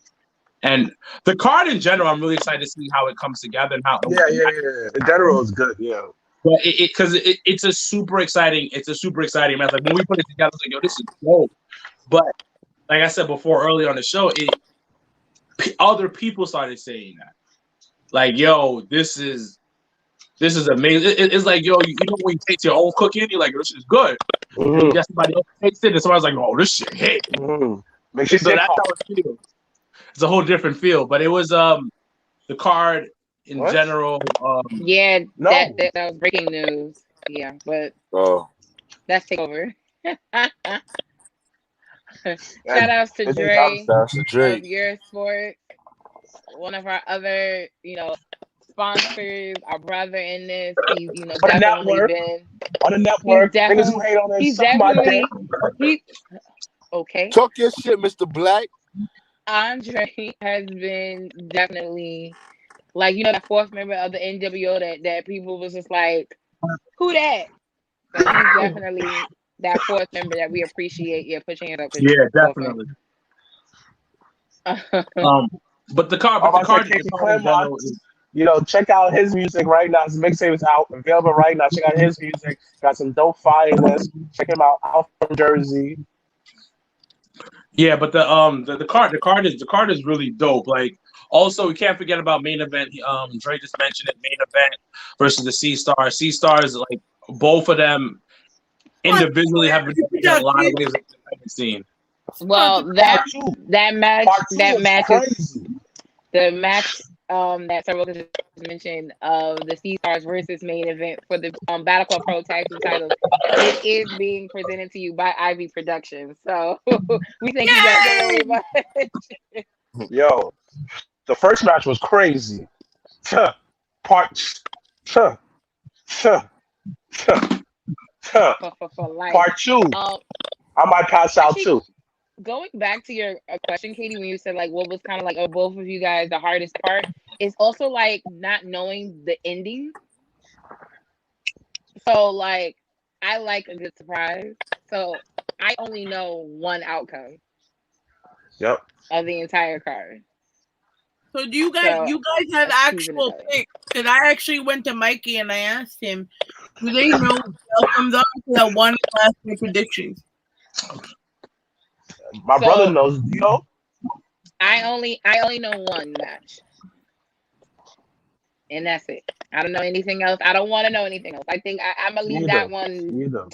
And the card in general, I'm really excited to see how it comes together and how.
Yeah. In general, it's good. Yeah.
But it's a super exciting match. Like when we put it together, it's like, yo, this is dope. But like I said before, earlier on the show, other people started saying that, like, yo, this is amazing. It's like, yo, you know when you taste your own cooking, you're like, this is good. You get somebody else takes it, and somebody's like, oh, this shit hit.
Makes you
so that's how it feels. It's a whole different feel. But it was the card in general.
Yeah, that was breaking news. Yeah, but that's takeover. Shout outs to Dre of Your Sport, one of our other, sponsors, our brother in this. He's, definitely been
on the network. Niggas who hate on this.
He's definitely okay.
Talk your shit, Mr. Blacc.
Andre has been definitely like, that fourth member of the NWO that people was just like, who that? So he's definitely that fourth member that we appreciate. Yeah, put your hand up.
Yeah, definitely. But the card is,
check out his music right now. His mixtape is out, available right now. Check out his music. Got some dope fire in this. Check him out. Out from Jersey.
Yeah, but the card is really dope. Like, also we can't forget about main event. Dre just mentioned it. Main event versus the C Stars. C Stars, like both of them individually have been doing a lot of ways I haven't seen.
Well, that match, the match that Sir Wilkins mentioned of the C Stars versus main event for the Battle Club Pro Tag Team title, it is being presented to you by Ivy Productions. So we thank you guys very much.
Yo, the first match was crazy. Part 2. I might pass out too.
going back to your question, Katie, when you said like what was kind of like of both of you guys the hardest part, is also like not knowing the ending. So like I like a good surprise. So I only know one outcome
Yep.
of the entire card.
So do you guys have actual picks? Because I actually went to Mikey and I asked him, do they know what the outcomes are for that one last predictions?
My brother knows. You know?
I only know one match. And that's it. I don't know anything else. I don't want to know anything else. I think I'm gonna leave that one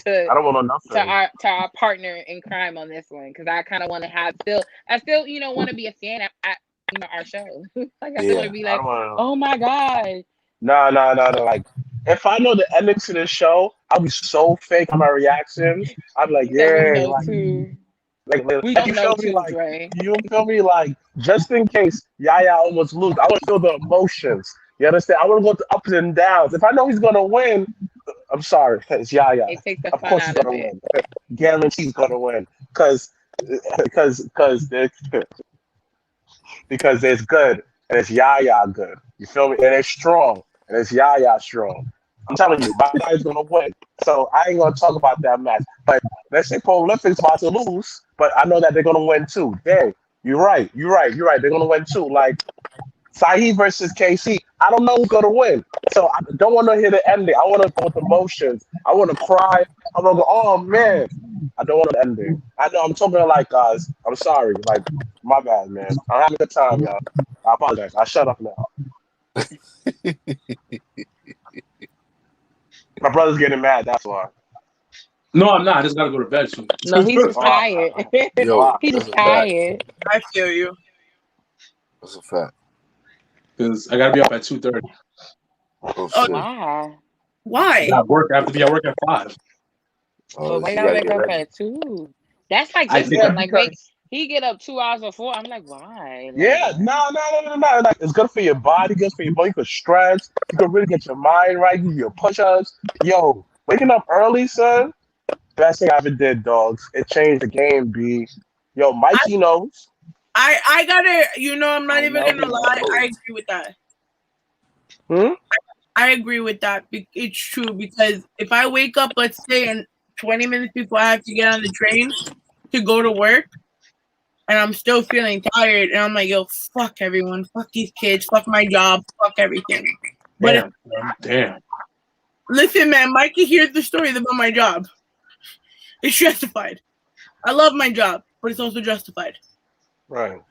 to
I don't want to know nothing.
to our partner in crime on this one, because I kind of want to have I still want to be a fan at our show. Like I still want to be like, oh my god.
No. Like if I know the ending to this show, I'll be so fake on my reactions. I'm like, yeah, like you feel me, like Dre. You feel me, like just in case Yaya almost lose, I want to feel the emotions. You understand? I want to go to ups and downs. If I know he's gonna win, I'm sorry, it's Yaya.
Of course he's gonna
win. Guaranteed he's gonna win. Because there's good and it's Yaya good. You feel me? And it's strong and it's Yaya strong. I'm telling you, my guy's gonna win. So I ain't gonna talk about that match. But let's say Prolific's about to lose, but I know that they're gonna win too. Dang, you're right. They're gonna win too. Like Saeed versus KC, I don't know who's gonna win. So I don't want to hear the ending. I want to go with emotions. I want to cry. I want to go, oh man. I don't want the ending. I know I'm talking like guys. I'm sorry. Like my bad, man. I'm having a good time, y'all. I apologize. I shut up now. My brother's getting mad. That's why.
No, I'm not. I just gotta go to bed soon.
No, he's just tired. He's just tired.
I feel you.
That's a fact.
Because I gotta be up at 2:30.
Oh shit!
Why?
I have to be at work at 5.
Oh, why gotta wake up at 2? That's like different. Like he get up 2 hours before. I'm like, why? Like,
yeah, no. Like, it's good for your body, good for your body. You can stretch. You can really get your mind right. You do your push-ups. Yo, waking up early, son. Best thing I ever did, dogs. It changed the game, B. Yo, Mikey knows.
I gotta, I'm not even gonna lie. I agree with that. I agree with that. It's true, because if I wake up, let's say, in 20 minutes before I have to get on the train to go to work, and I'm still feeling tired, and I'm like, yo, fuck everyone, fuck these kids, fuck my job, fuck everything. But
damn.
Listen, man, Mikey hears the stories about my job. It's justified. I love my job, but it's also justified.
Right.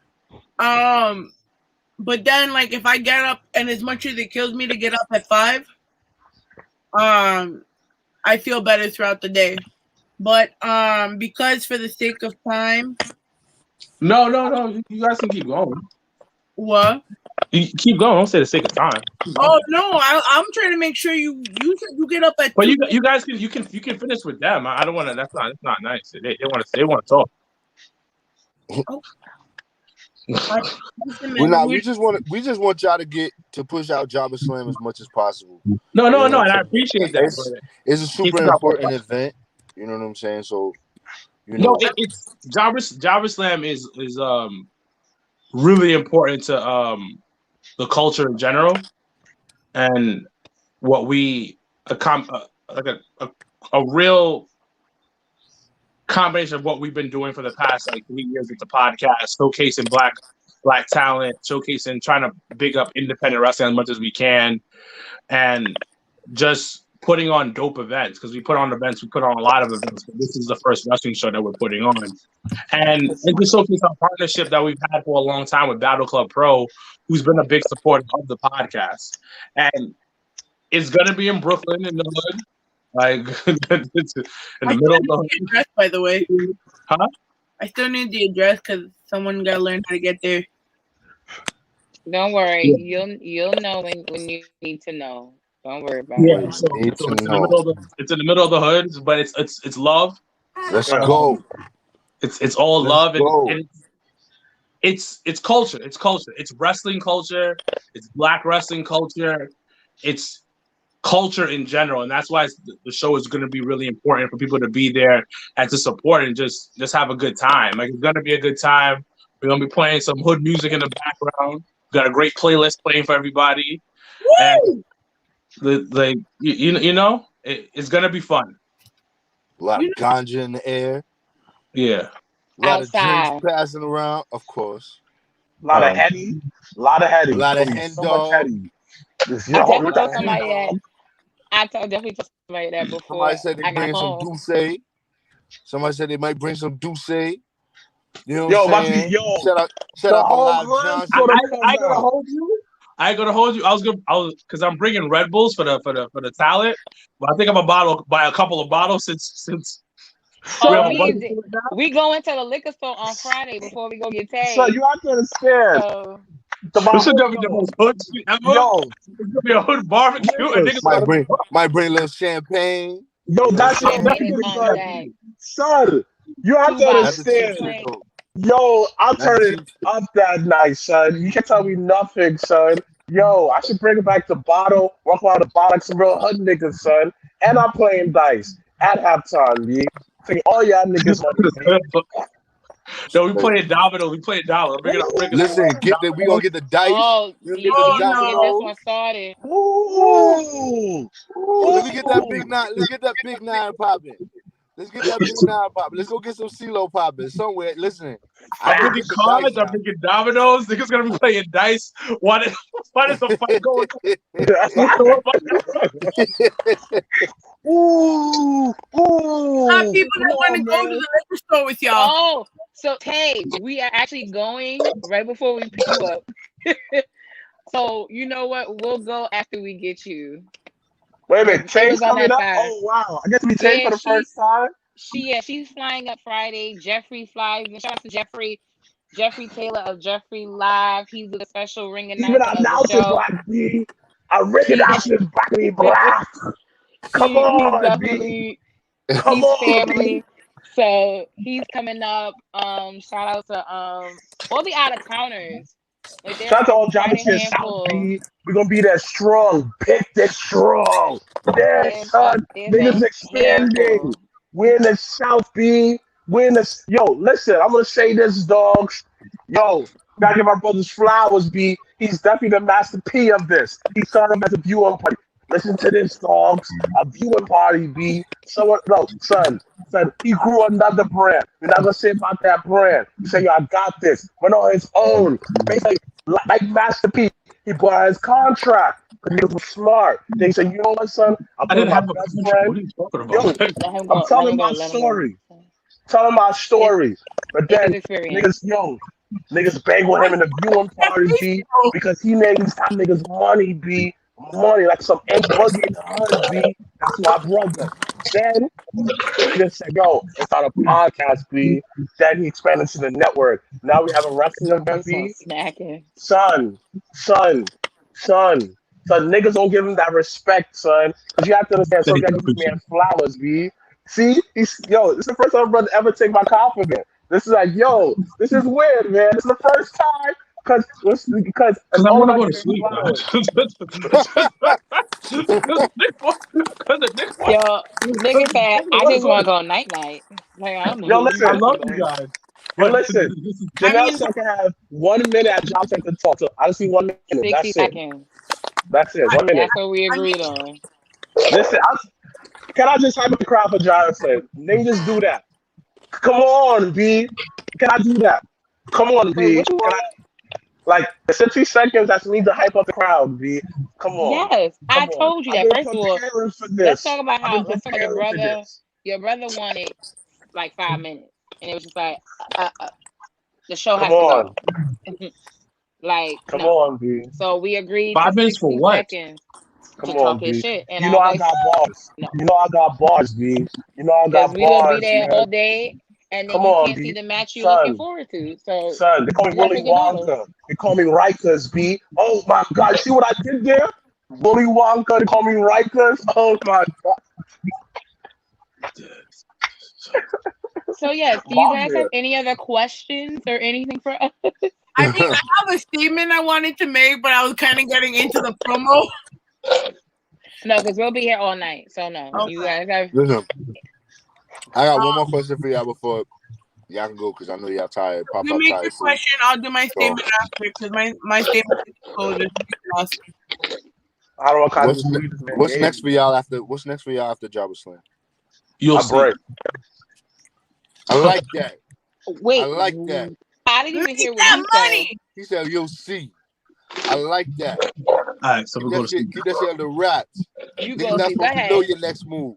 But then, like, if I get up, and as much as it kills me to get up at 5, I feel better throughout the day. But because for the sake of time.
No. You guys can keep going.
What?
You keep going. Don't say the sake of time.
Oh no, I'm trying to make sure you get up at.
But you guys can finish with them. I don't want to. That's not nice. They want to talk.
Oh. We just want y'all to get to push out JobberSlam as much as possible.
No, and I appreciate that.
It's a super important event. You know what I'm saying? So,
it's JobberSlam is really important to the culture in general, and what we like a real combination of what we've been doing for the past 3 years with the podcast, showcasing black talent, trying to big up independent wrestling as much as we can, and just putting on dope events, because we put on a lot of events, but this is the first wrestling show that we're putting on. And to showcase our partnership that we've had for a long time with Battle Club Pro, who's been a big supporter of the podcast. And it's gonna be in Brooklyn in the hood. Like it's in the middle of the
address, by the way.
Huh?
I still need the address because someone gotta learn how to get there.
Don't worry, you'll know when you need to know. Don't worry about it.
So it's in the middle of the hood, but it's love.
Let's go.
It's all love, and it's culture. It's culture. It's wrestling culture. It's black wrestling culture. It's culture in general, and that's why the show is going to be really important for people to be there and to support and just have a good time. Like, it's going to be a good time. We're going to be playing some hood music in the background. We've got a great playlist playing for everybody.
Woo!
And it's going to be fun.
A lot of ganja in the air.
Yeah.
A lot
Outside.
of drinks passing around, of course.
A lot of heady. A lot of heady.
A lot of
So
hen
much
dog.
heady.
I definitely told somebody that before.
Somebody said they bring some Douce. Somebody said they might bring some Douce. You know what I'm saying? Shout out to Live Johnson.
I gotta hold you. I was because I'm bringing Red Bulls for the talent, but I think I'm about to buy a couple of bottles since
we go into the liquor store on Friday before we go get tagged.
So you have to understand.
This is gonna be the most hood shit ever. It's gonna be a hood barbecue. And
might bring a little champagne.
Yo, that's what son. You have to understand. Yo, I'm turning up that night, son. You can't tell me nothing, son. Yo, I should bring it back to bottle, walk around the bottle like some real hood niggas, son. And I'm playing dice at halftime, B. Taking all y'all niggas money.
No, we playing domino.
Listen, we gonna get the dice.
Get this one started.
Ooh.
Let me get that big nine. Let's get that big nine popping. Let's go get some CeeLo popping somewhere. Listen,
I'm thinking cards. I'm thinking dominoes. Niggas gonna be playing dice. Why is the fight going?
Ooh.
People that want to go to the liquor store with y'all.
Oh, so hey, we are actually going right before we pick you up. So you know what? We'll go after we get you.
Wait a minute, Tate's coming up? Oh, wow. I guess we Tate for the first time?
She's flying up Friday. Jeffrey flies. Shout out to Jeffrey Taylor of Jeffrey Live. He's the special ring announcer of the show.
Black B. A ring announcer is Black B. Black. Come on, B. Come on,
family. B. So he's coming up. Shout out to all the out of towners. Like, shout out to all JobberSlam South B. We're gonna be that strong, pick that strong. There, son. Niggas expanding. We're in the South B. We're in the listen, I'm gonna say this, dogs. Yo, gotta give our brothers flowers, B. He's definitely the master P of this. He started as a viewing party. Listen to this, dogs. A viewing party, B. Son, he grew another brand. We're not gonna say about that brand. We say, yo, I got this. Went on his own. Basically, like Master P. He bought his contract. He was smart. They said, you know what, son? I'm my best friend. I'm telling my story. Telling my story. But then niggas bang with him in the viewing party, B, because he made these top niggas money, B. Money like some ink buggy in the hood, B. That's my brother. Then he just said, yo, it's on a podcast, B. Then he expanded to the network. Now we have a wrestling event, B. Son. Niggas don't give him that respect, son. Because you have to understand, so you gotta give this man flowers, B. See? This is the first time my brother ever take my compliment. This is like, yo, this is weird, man. This is the first time. Because
I want to go to sleep.
Yo, nigga said, I just want to go night. Like, I don't know.
Yo, listen,
I love you guys.
Yo, listen, Janelle said I can have 1 minute at JobberSlam to talk. So I just need 1 minute.
60 seconds.
That's it. 1 minute.
That's what we agreed on.
Listen, can I just hype up the crowd for JobberSlam? They just do that. Come on, B. Can I do that? Come on, B. Like, the 60 seconds, that's me to hype up the crowd, B. Come on.
Yes, I told you that. First of all, let's talk about your brother wanted like 5 minutes. And it was just like, the show has to go. Like,
come on, B.
So we agreed
5 minutes for what?
Come on, B. Shit. And I got bars. No. You know I got bars, B. You know I got bars.
We gonna be there all day. And then you can't see the match you're looking forward to. So,
son, they call me Willy Wonka. They call me Rikers, B. Oh my God, see what I did there? Willy Wonka, they call me Rikers. Oh my God.
So yes, do you guys have any other questions or anything for us?
I think I have a statement I wanted to make, but I was kind of getting into the promo.
No, because we'll be here all night. So no, you guys have.
Listen, I got one more question for y'all before y'all can go because I know y'all tired. Pop
You make
tired.
your question. I'll do my statement after because my statement is closed.
I don't want
What's next for y'all after JobberSlam?
You'll see.
Break.
I like that.
Wait,
I like that.
I didn't even hear what he said.
He said, "You'll see." I like that.
All right, so
keep
we'll go to sleep.
Keep that shit under wraps.
You
Niggas
go
not
see. Go
supposed to
ahead.
know your next move.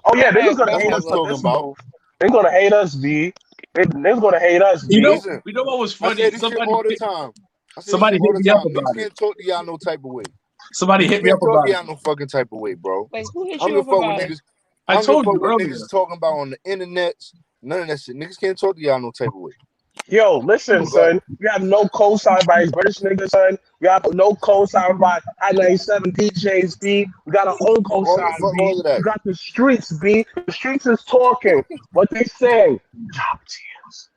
Oh yeah, they're gonna
That's
hate
what
us.
I'm talking about.
They're gonna hate us, B. They're gonna hate us, B.
You know
Listen,
what was funny?
I say this shit all the time.
Somebody hit me up about
Niggas can't talk to y'all no type of way.
Somebody hit me up about it.
Y'all no fucking type of way, bro.
Wait, who hit
I'm
you
gonna
up
fuck
about
with
it?
niggas.
I told you
what
earlier.
niggas is talking about on the internet. None of that shit. Niggas can't talk to y'all no type of way.
Yo, listen, son. We have no cosign by British niggas, son. We have no cosign by I-97 DJs, B. We got our own cosign,
Fuck
B.
all of that.
We got the streets, B. The streets is talking. What they saying? Drop tears.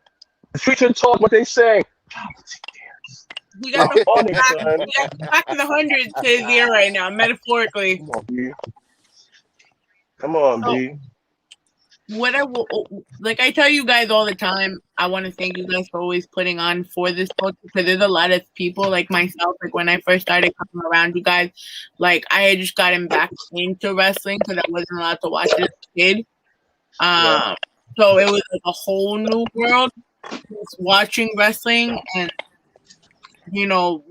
The streets are talking. What they saying? Drop tears.
We got back to the hundreds to his ear right now, metaphorically.
Come on, B. Come on, B.
What I will, like I tell you guys all the time, I want to thank you guys for always putting on for this culture because there's a lot of people like myself. Like when I first started coming around you guys, like I had just gotten back into wrestling because I wasn't allowed to watch it as a kid. So it was like a whole new world. Just watching wrestling and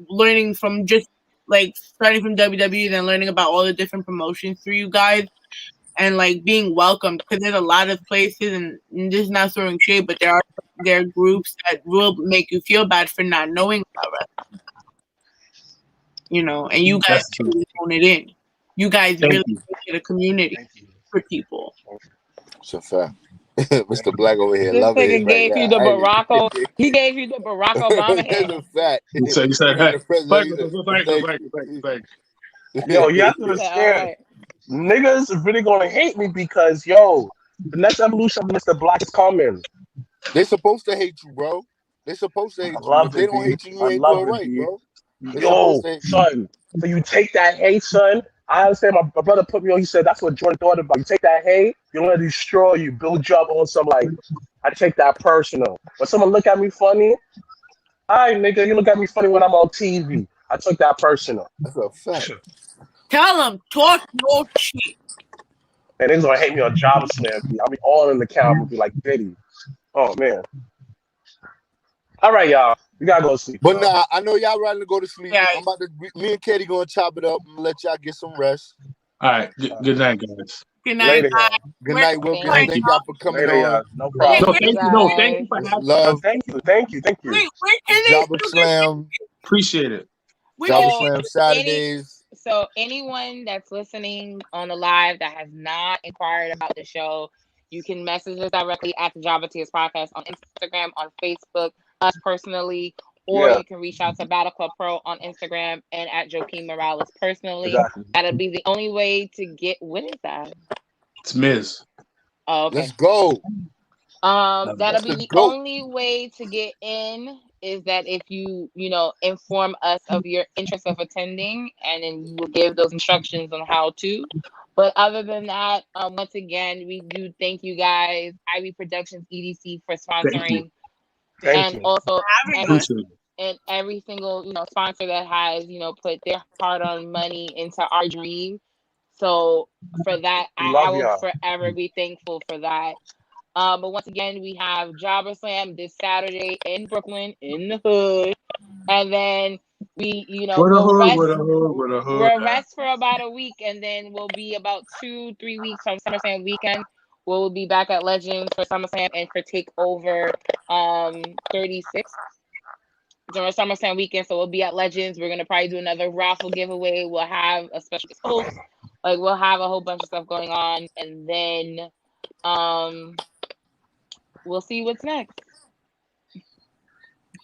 learning from just like starting from WWE, then learning about all the different promotions through you guys. And like being welcomed because there's a lot of places and this is not throwing shade, but there are groups that will make you feel bad for not knowing about wrestling. And you guys really own it in. You guys really make it a community for people.
It's a fact. Mr. Blacc over here,
This
love it.
nigga gave you the Barack. He gave you the Barack Obama hand.
It's a fact.
So you said, "Hey, thank you."
Yo, you have to understand. Niggas are really gonna hate me because the next evolution of Mr. Blacc is coming.
They supposed to hate you, bro. They supposed to hate you. If they don't hate you, you ain't doing right, bro.
Yo, son. So you take that hate, son. I understand. My brother put me on. He said that's what Jordan thought about. You take that hate, you don't let it destroy you. Build you up on some like. I take that personal. When someone look at me funny, all right, nigga, you look at me funny when I'm on TV. I took that personal.
That's a fact.
Tell them, talk your shit.
And they're gonna hate me on JobberSlam. I'll be all in the camera, be like Diddy. Oh man. All right, y'all. We gotta go to sleep.
But nah, I know y'all ready to go to sleep.
Yeah.
I'm about to. Me and Katie gonna chop it up and let y'all get some rest.
All right. Good night, guys.
Good night.
Later,
guys.
Good night, Wilkins.
Thank
Thank y'all for coming
Later,
on.
No problem.
Thank you for having me.
Love.
Thank you.
Wait, where can they
JobberSlam.
Appreciate it.
JobberSlam Saturdays.
So anyone that's listening on the live that has not inquired about the show, you can message us directly at the JobberTears Podcast on Instagram, on Facebook, us personally, or you can reach out to Battle Club Pro on Instagram and at Joaquin Morales personally.
Exactly.
That'll be the only way to get. What is that?
It's Miz.
Oh, okay.
Let's go.
That'll be the only way to get in is that if you inform us of your interest of attending, and then you will give those instructions on how to. But other than that, once again, we do thank you guys, Ivy Productions EDC, for sponsoring, and also and every single sponsor that has put their hard-earned money into our dream. So for that, I will forever be thankful for that. But once again, we have JobberSlam this Saturday in Brooklyn, in the hood. And then we, we'll rest for about a week. And then we'll be about 2-3 weeks from SummerSlam weekend. We'll be back at Legends for SummerSlam and for TakeOver 36 during SummerSlam weekend. So we'll be at Legends. We're going to probably do another raffle giveaway. We'll have a special host. Like, we'll have a whole bunch of stuff going on. And then we'll see what's next.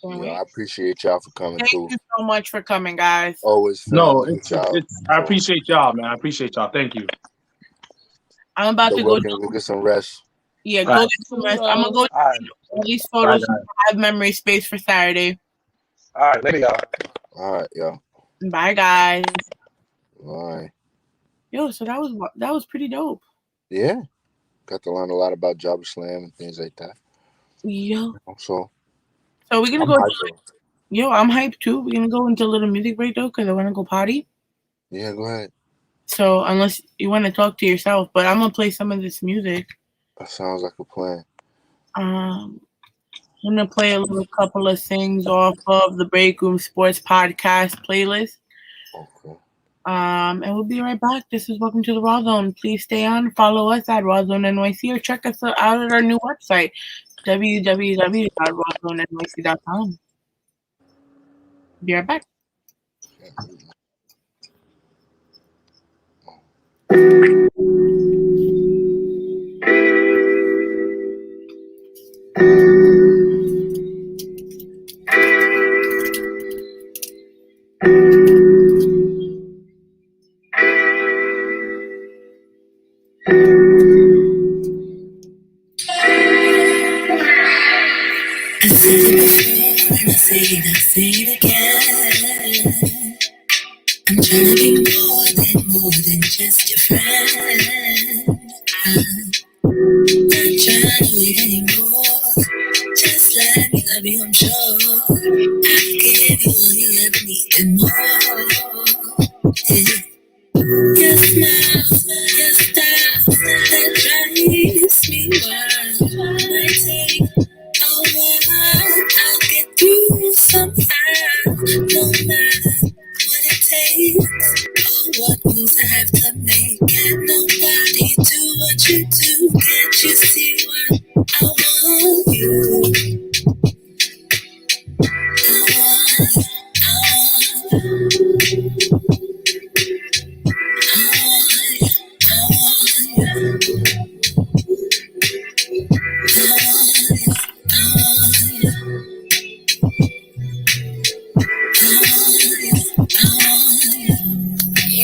Yeah, I appreciate y'all for coming through.
Thank you so much for coming, guys.
Always fun.
No, I appreciate y'all, man. I appreciate y'all. Thank you.
I'm about to go
get some rest.
Yeah, go get some rest. I'm gonna go all these photos have memory space for Saturday.
All right, later, y'all.
All right, y'all.
Bye, guys.
Bye.
Yo, so that was pretty dope.
Yeah. Got to learn a lot about JobberSlam and things like that.
Yo.
So
we're gonna go. Yo, I'm hyped too. We're gonna go into a little music break though, because I want to go potty.
Yeah, go ahead.
So unless you want to talk to yourself, but I'm gonna play some of this music.
That sounds like a plan.
I'm gonna play a little couple of things off of the Break Room Sports Podcast playlist.
Okay.
And we'll be right back. This is Welcome to the Rawrrzone. Please stay on. Follow us at Rawrrzone NYC or check us out at our new website, www.rawrzonenyc.com. Be right back.
I say it again. I'm trying to be more than just your friend. I'm not trying to wait anymore. Just let me love you, I'm sure. I'll give you all you ever need and more. Yeah. Your smile, your style, that drives me wild. I take a while, I'll get through somehow. No matter what it takes, or what moves I have to make. Can nobody do what you do? Can't you see what I want you?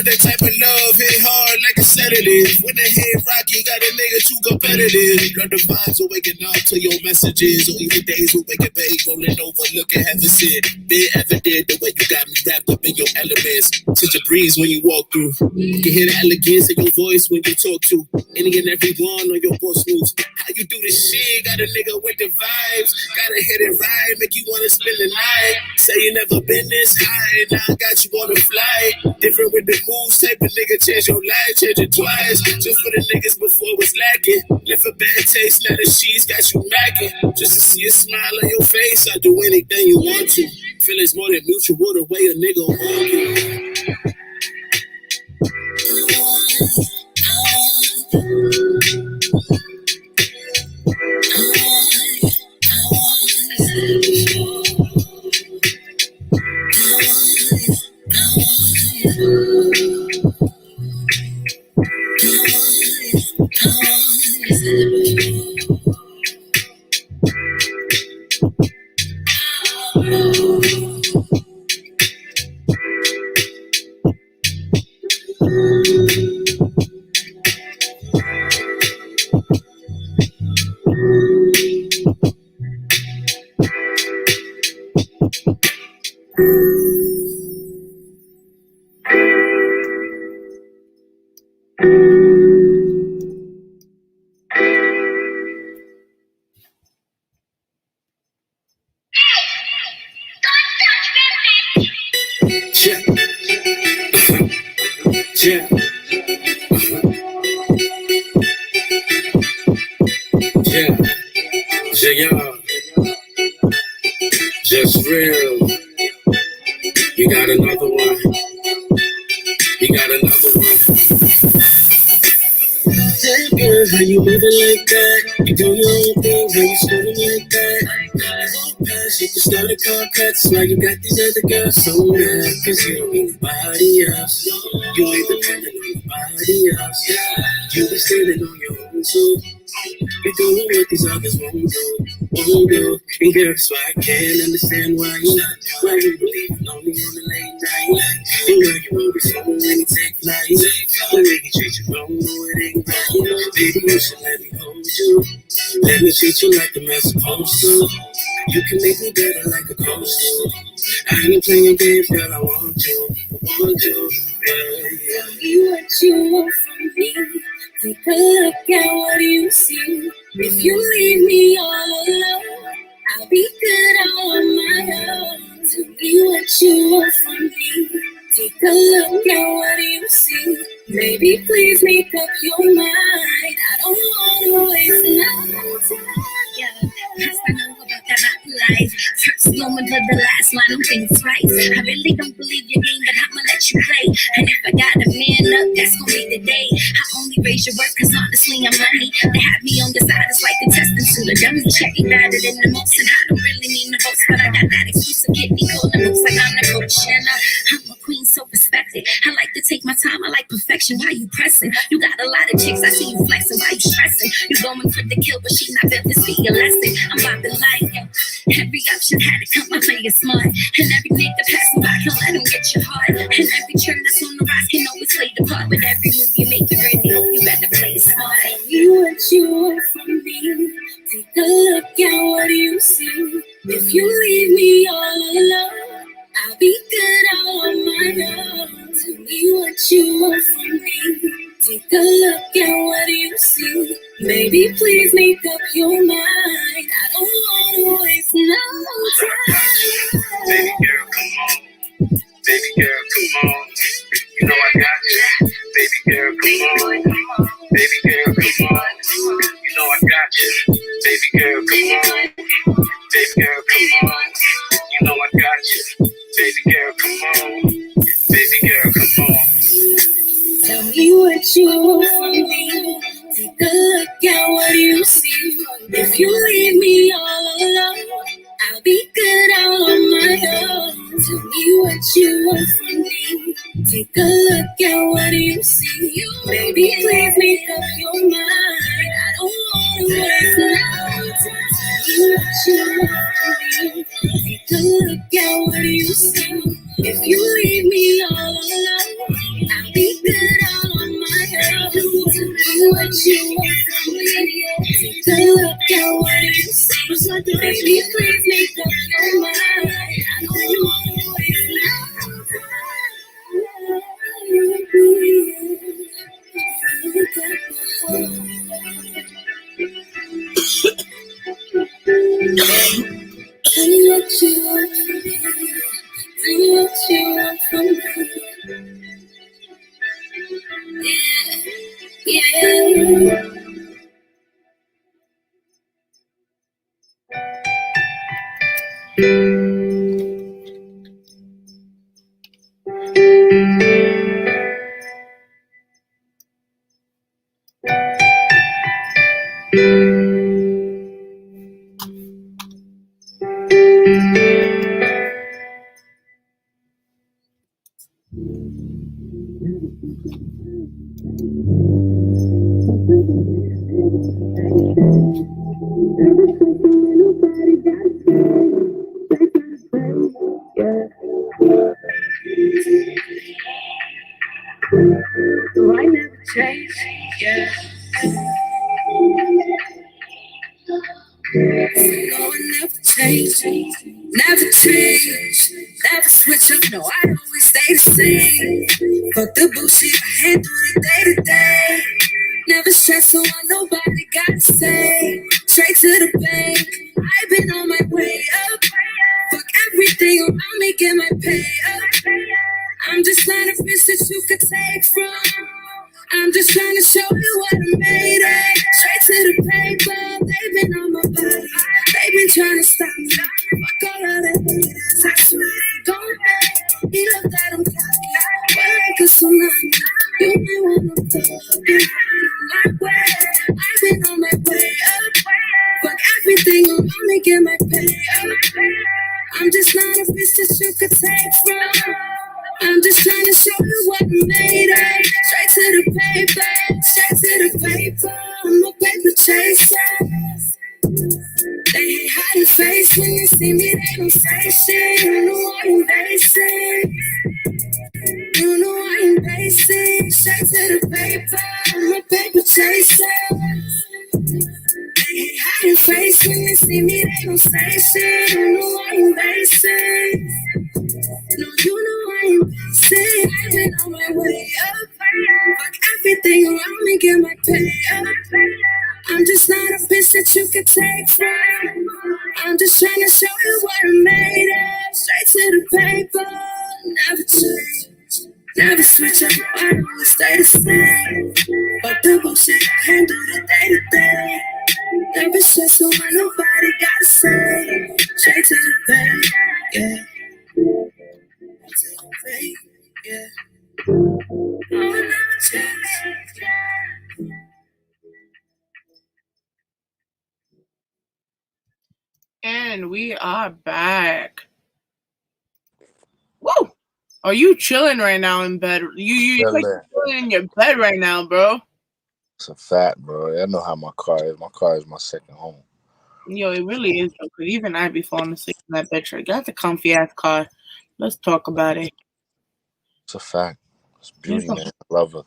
That type of love hit hard like a sedative. When the head rocky, got a nigga too competitive. Love the vibes are waking up to your messages. Or even days we wake up, babe, rolling over, looking heaven sent. Been evident the way you got me wrapped up in your elements. Such a breeze when you walk through. You can hear the elegance in your voice when you talk to any and every one on your boss news. How you do this shit? Got a nigga with the vibes. Got a hit it right, make you wanna spend the night. Say you never been this high, now I got you on the flight. Different with the moves, type of nigga change your life, change it twice. Just for the niggas before it was lacking. Left a bad taste, now the sheets got you macking. Just to see a smile on your face, I do anything you want to. Feelings more than mutual, the way a nigga want you. Just real. You got another one. You got another one. Damn girl, how you moving like that? You do your own thing, how you screaming like that? You can start a car cuts while you got these other girls so mad. Cause you don't need nobody else. You ain't dependent on nobody else. You be standing on your own too. You're doing what these others won't do. And girl, so I can't understand why you believe lonely on the late night. And why you always so when you take flight. When they can treat you wrong, no it ain't right. Baby, you should let me hold you. Let me treat you like the man supposed to. You can make me better like a coaster. I ain't playing games, girl, I want you.
Tell me what you want from me. Take a look at what you see. If you leave me all alone, I'll be good all on my own. Tell me what you want from me. Take a look at what you see. Maybe please make up your mind. I don't wanna waste no time. Yes, I know about that rap life. First moment of the last line, I'm things right. I really don't believe your game, but I'ma let you play. And if I gotta man up, that's gonna be the day. I only raise your worth cause honestly I'm money. They have me on the side, it's like a testing to the dummy. Checking better than the most, and I don't really mean the most, but I got that exclusive get me golden looks like I'm the coach. And I'm a queen, so respected. I like to take my time, I like perfection. Why you pressing? You got a lot of chicks, I see you flexing. Why you stressing? You going for the kill, but she not built to see your lesson. I'm about to like every option had to come, I play it smart. And every nick that pass me by can let them get your heart. And every trend that's on the rise can always play the part. With every move you make, you really hope you better play it smart. Tell me what you want from me. Take a look at what you see. If you leave me all alone, I'll be good all on my own. Tell me what you want from me. Take a look at what you see. Maybe please make up your mind. I don't wanna waste no time.
Baby girl, come on. Baby girl, come on. You know I got you. Baby girl, come on. Baby girl, come on. You know I got you. Baby girl, come on. Baby girl, come on. You know I got you. Baby girl, come on. Baby girl, come on.
Tell me what you want from me. Take a look at what you see. If you leave me all alone, I'll be good all on my own. Tell me what you want from me. Take a look at what you see. Baby, please make up your mind. I don't wanna waste no time. Tell me what you want from me. Take a look at what you see. If you leave me all alone, I'll be good all on my own. Tell me what you want from me. Take a look at what you see. Baby, please make up your mind. I don't wanna waste no time. Tell me what you want from me. Tell me what you want from me. Yeah. So I never change, yeah. No, I never change, never change, never switch up. No, I always stay the same. Fuck the bullshit, I handle it day to day. Never stress on what nobody gotta say. Straight to the bank, I've been on my way up. Fuck everything around me, get my pay up. I'm just not a bitch that you could take from. I'm just trying to show you what I made it. Straight to the paper, they've been on my body. They've been trying to stop me. Fuck all of that haters, I swear they gon' hate. He look that I'm cocky, but like a tsunami. You may wanna talk, and I'm my way. I've been on my way up. Fuck everything around me, get my pay up. I'm just not a bitch that you could take from. I'm just trying to show you what I made it. Straight to the paper, straight to the paper. I'm a paper chaser. They hate hiding face when you see me, they don't say shit. You know I'm basic. You know I'm basic. Straight to the paper, I'm a paper chaser. They hate hiding face when you see me, they don't say shit. You know I'm basic. No, you know I ain't basic. moving on my way up. Fuck everything around me, get my pay up. I'm just not a bitch that you can take from. I'm just trying to show you what I'm made of. Straight to the paper, never change. Never switch up, I always stay the same. But the bullshit, handle the day to day. Never stress on what nobody gotta say. Straight to the bank, yeah. To the bank, yeah. I'll never change.
And we are back. Woo! Are you chilling right now in bed? You like chilling in your bed right now, bro.
It's a fact, bro. I know how my car is. My car is my second home.
Yo, it really is. Because even I be falling asleep in that bed truck. That's a comfy ass car. Let's talk about it.
It's a fact. It's beauty, man. I love her.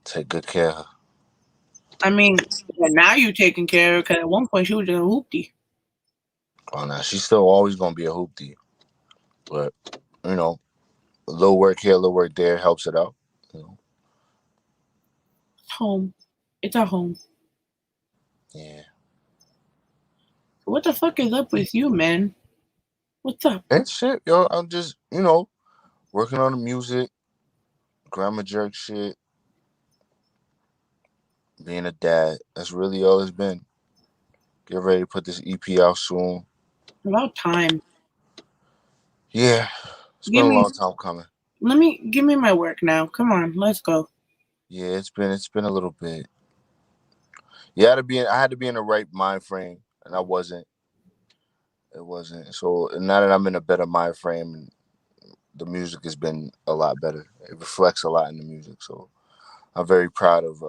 Take good care of her.
I mean, now you taking care of her because at one point she was just a hoopty.
Oh, now she's still always gonna be a hoopty, but you know, a little work here, a little work there helps it out. You know.
Home. It's our home.
Yeah.
What the fuck is up with you, man? What's up?
And shit, yo. I'm just, working on the music, grammar jerk shit, being a dad. That's really all it's been. Get ready to put this EP out soon.
About time.
Yeah. It's been a long time coming.
Give me my work now. Come on, let's go.
Yeah, it's been a little bit. I had to be in the right mind frame, and I wasn't. It wasn't. So now that I'm in a better mind frame, the music has been a lot better. It reflects a lot in the music. So I'm very proud of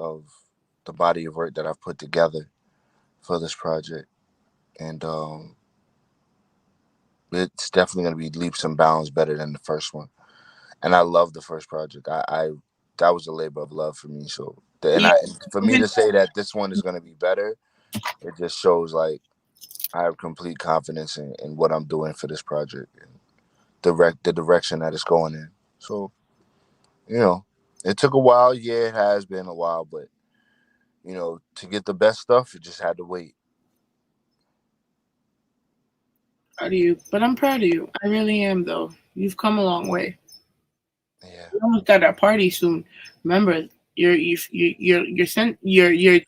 the body of work that I've put together for this project. And it's definitely going to be leaps and bounds better than the first one. And I love the first project. I that was a labor of love for me. So for me to say that this one is going to be better, it just shows like I have complete confidence in what I'm doing for this project and the direction that it's going in. So, it took a while. Yeah, it has been a while, but to get the best stuff, it just had to wait.
Proud of you, but I'm proud of you. I really am, though. You've come a long way.
Yeah.
We almost got our party soon. Remember, your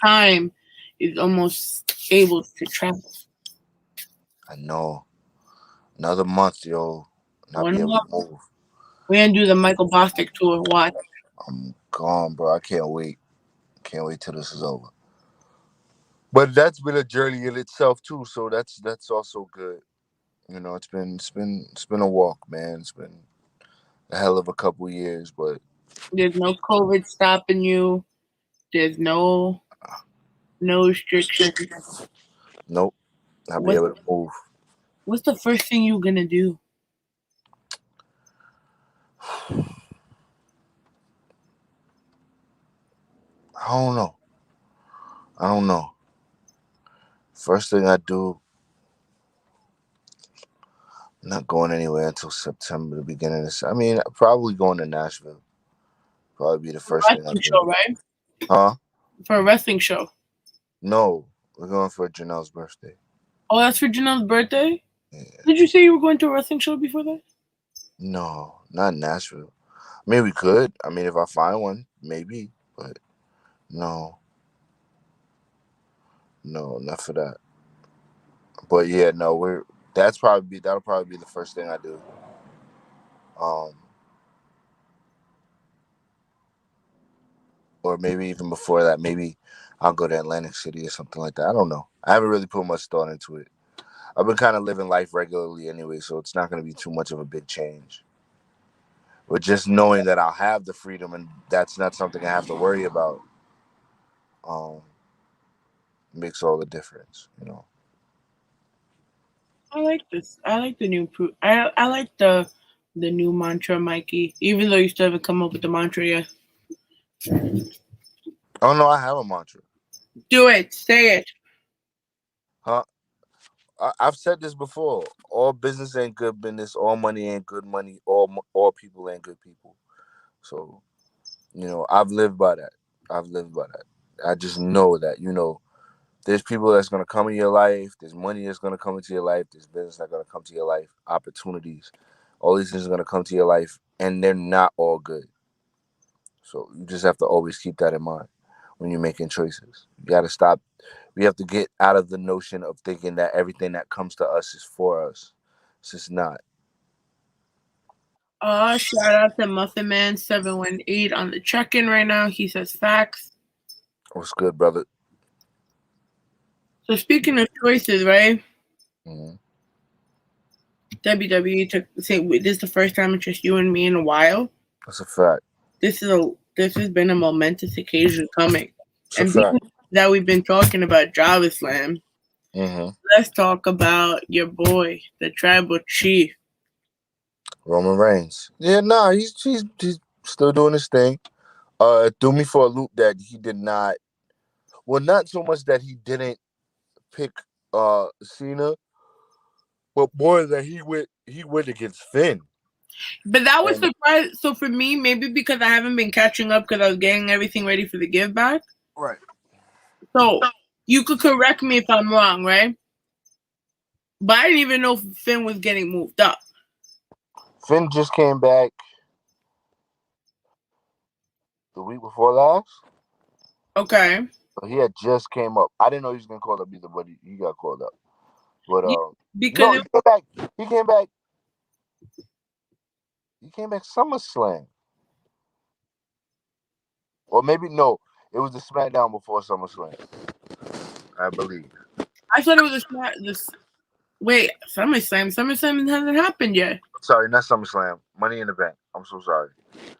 time is almost able to travel.
I know. Another month, yo, and I'll be able to move.
We're gonna do the Michael Bostic tour. Watch.
I'm gone, bro. I can't wait. Can't wait till this is over. But that's been a journey in itself too. So that's also good. It's been a walk, man. It's been a hell of a couple years, but
There's no COVID stopping you. There's no restrictions.
Nope. I'll be able to move.
What's the first thing you're gonna do?
I don't know. First thing I do, I'm not going anywhere until September, the beginning of this. I mean, probably going to Nashville. Probably be the first thing I do.
Show, right?
Huh?
For a wrestling show.
No, we're going for Janelle's birthday.
Oh, that's for Janelle's birthday?
Yeah.
Did you say you were going to a wrestling show before that?
No, not Nashville. I mean, we could. I mean, if I find one, maybe. But no. No, not for that. But yeah, no, that'll probably be the first thing I do. Or maybe even before that, maybe I'll go to Atlantic City or something like that. I don't know. I haven't really put much thought into it. I've been kind of living life regularly anyway, so it's not going to be too much of a big change. But just knowing that I'll have the freedom and that's not something I have to worry about, makes all the difference,
I like this. I like the new I like the new mantra, Mikey. Even though you still haven't come up with the mantra yet.
Oh no, I have a mantra.
Do it. Say it.
Huh? I've said this before. All business ain't good business. All money ain't good money. All people ain't good people. So, I've lived by that. I just know that, there's people that's going to come in your life. There's money that's going to come into your life. There's business that's going to come to your life. Opportunities. All these things are going to come to your life, and they're not all good. So you just have to always keep that in mind when you're making choices. You got to stop. We have to get out of the notion of thinking that everything that comes to us is for us. It's just not.
Shout out to Muffin Man 718 on the check-in right now. He says facts.
What's good, brother?
So speaking of choices, right?
Mm-hmm.
WWE took say this is the first time it's just you and me in a while.
That's a fact.
This has been a momentous occasion coming.
It's a fact.
That we've been talking about JobberSlam.
Mm-hmm.
Let's talk about your boy, the tribal chief.
Roman Reigns. Yeah, he's still doing his thing. It threw me for a loop that he did not. Well, not so much that he didn't pick Cena, but more that he went against Finn.
But that was surprise. So for me, maybe because I haven't been catching up because I was getting everything ready for the give back.
Right.
So you could correct me if I'm wrong, right? But I didn't even know Finn was getting moved up.
Finn just came back the week before last.
Okay.
So he had just came up. I didn't know he was gonna call up either, but he got called up. But
because
he came back. He came back SummerSlam. Or maybe no, it was the SmackDown before SummerSlam, I believe.
I thought it was wait, SummerSlam. SummerSlam hasn't happened yet.
Sorry, not SummerSlam. Money in the Bank. I'm so sorry.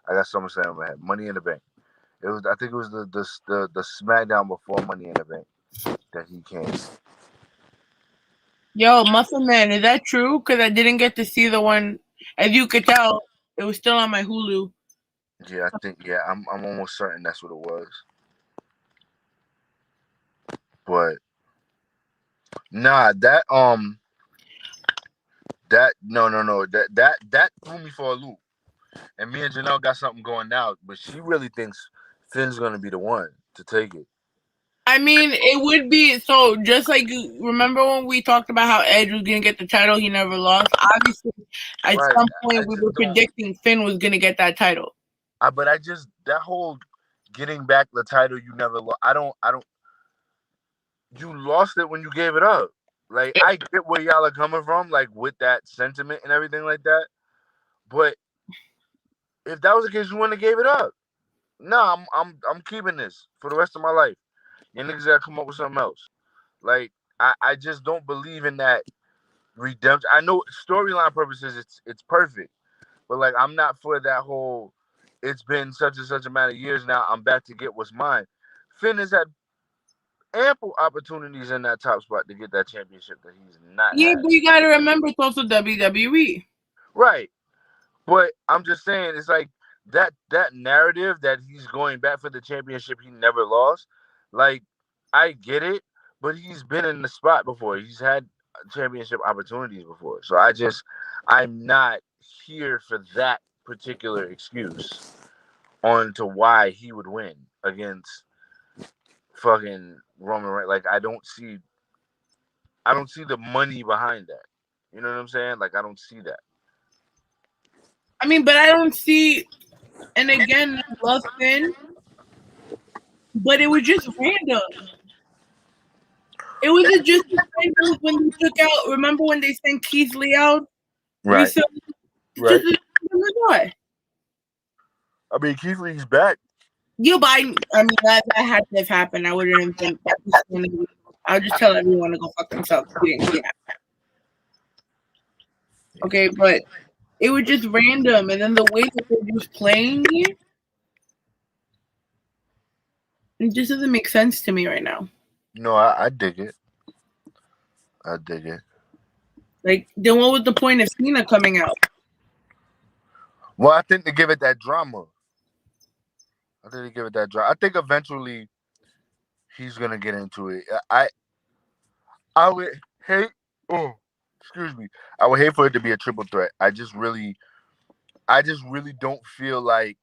I got SummerSlam in my head. Money in the Bank. I think it was the SmackDown before Money in the Bank that he came.
Yo, Muffin Man, is that true? Because I didn't get to see the one. As you could tell, it was still on my Hulu.
Yeah, I think I'm almost certain that's what it was. But nah, that threw me for a loop. And me and Janelle got something going now, but she really thinks Finn's gonna be the one to take it.
I mean, it would be so. Just like you remember when we talked about how Edge was gonna get the title, he never lost. Obviously, at some point we were predicting Finn was gonna get that title.
But that whole getting back the title you never lost. I don't. You lost it when you gave it up. Like I get where y'all are coming from, like with that sentiment and everything like that. But if that was the case, you wouldn't have gave it up. No, I'm keeping this for the rest of my life. You niggas gotta come up with something else. Like I just don't believe in that redemption. I know storyline purposes it's perfect, but like I'm not for that whole. It's been such and such amount of years now. I'm back to get what's mine. Finn has had ample opportunities in that top spot to get that championship that he's not.
Yeah,
had.
but you gotta remember it's also WWE.
Right, but I'm just saying it's like that narrative that he's going back for the championship he never lost. Like I get it, but he's been in the spot before. He's had championship opportunities before. So I'm not here for that particular excuse on to why he would win against fucking Roman Reigns. Like I don't see the money behind that. You know what I'm saying? Like I don't see that.
I mean, but I don't see. And again, I love Finn, but it was just random. It wasn't just random when they took out. Remember when they sent Keith Lee out?
Right.
Right.
I mean, Keith Lee's back.
Yeah, but I mean that had to have happened. I wouldn't have been. I would just tell everyone to go fuck themselves. Okay, but it was just random, and then the way that they're just playing it just doesn't make sense to me right now.
No, I dig it. I dig it.
Like, then what was the point of Cena coming out?
Well, I think to give it that drama. I think eventually he's gonna get into it. I would hate. Oh, excuse me. I would hate for it to be a triple threat. I just really don't feel like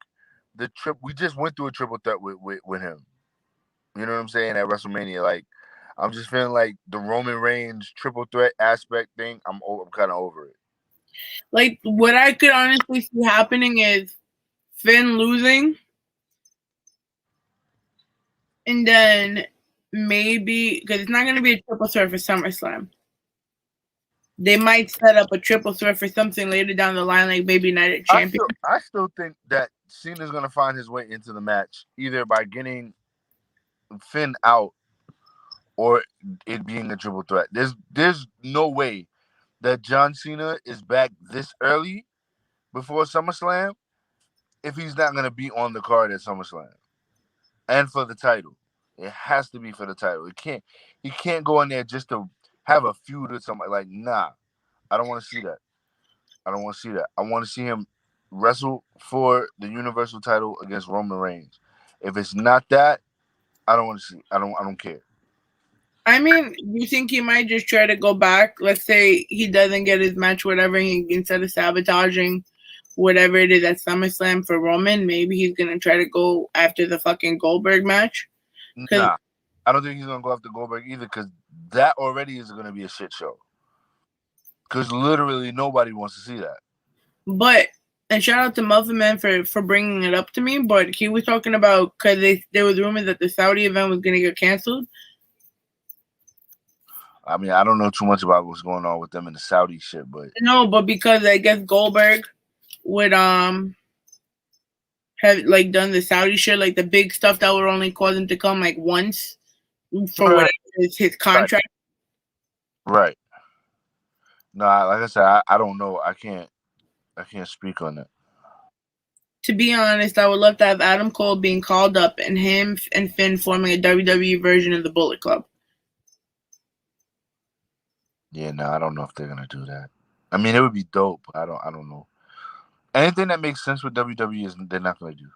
we just went through a triple threat with him. You know what I'm saying? At WrestleMania, like I'm just feeling like the Roman Reigns triple threat aspect thing. I'm kind of over it.
Like what I could honestly see happening is Finn losing, and then maybe because it's not going to be a triple threat for SummerSlam. They might set up a triple threat for something later down the line, like maybe Night at Champions.
I still think that Cena's going to find his way into the match either by getting Finn out or it being a triple threat. There's no way that John Cena is back this early before SummerSlam if he's not going to be on the card at SummerSlam and for the title. It has to be for the title. He can't go in there just to have a feud with somebody. Like, nah, I don't want to see that. I don't want to see that. I want to see him wrestle for the Universal title against Roman Reigns. If it's not that, I don't want to see. I don't care.
I mean, you think he might just try to go back? Let's say he doesn't get his match, whatever. Instead of sabotaging whatever it is at SummerSlam for Roman, maybe he's gonna try to go after the fucking Goldberg match.
Nah, I don't think he's gonna go after Goldberg either, because that already is gonna be a shit show. Because literally nobody wants to see that.
But and shout out to Muffin Man for bringing it up to me. But he was talking about because there was rumors that the Saudi event was gonna get canceled.
I mean, I don't know too much about what's going on with them in the Saudi shit, but
no, but because I guess Goldberg would have like done the Saudi shit, like the big stuff that would only cause him to come like once for whatever is his contract.
Right. No, like I said, I don't know. I can't speak on that.
To be honest, I would love to have Adam Cole being called up and him and Finn forming a WWE version of the Bullet Club.
Yeah, no, I don't know if they're gonna do that. I mean, it would be dope. I don't know. Anything that makes sense with WWE is they're not gonna do.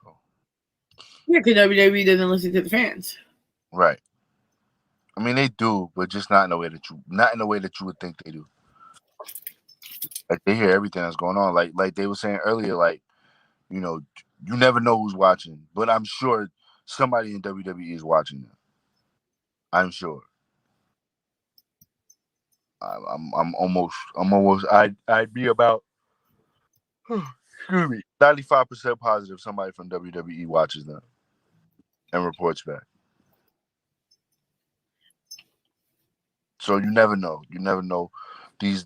So.
Yeah, because WWE doesn't listen to the fans.
Right. I mean, they do, but just not in the way that you would think they do. Like they hear everything that's going on. Like they were saying earlier, like, you know, you never know who's watching, but I'm sure somebody in WWE is watching them. I'm sure. I'm almost I'd be about 95% positive somebody from WWE watches them and reports back. So you never know. You never know.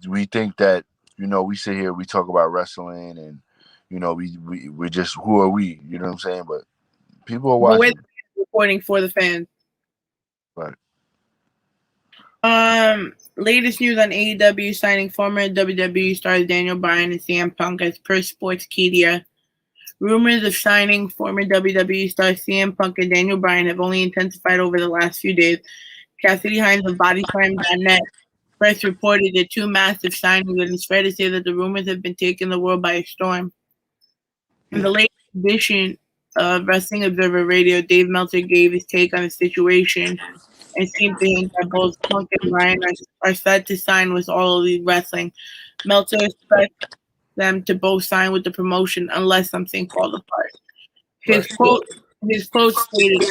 We think that, you know, we sit here, we talk about wrestling, and, you know, we just, who are we? You know what I'm saying? But people are watching.
But we're reporting for the fans.
Right.
Latest news on AEW signing former WWE stars Daniel Bryan and CM Punk as per Sportskeeda. Rumors of signing former WWE stars CM Punk and Daniel Bryan have only intensified over the last few days. Cassidy Hines of BodySlam.net first reported the two massive signings, and it's fair to say that the rumors have been taking the world by storm. In the latest edition of Wrestling Observer Radio, Dave Meltzer gave his take on the situation and seemed to hint that both Punk and Bryan are set to sign with All Elite Wrestling. Meltzer expects them to both sign with the promotion unless something falls apart. His quote stated,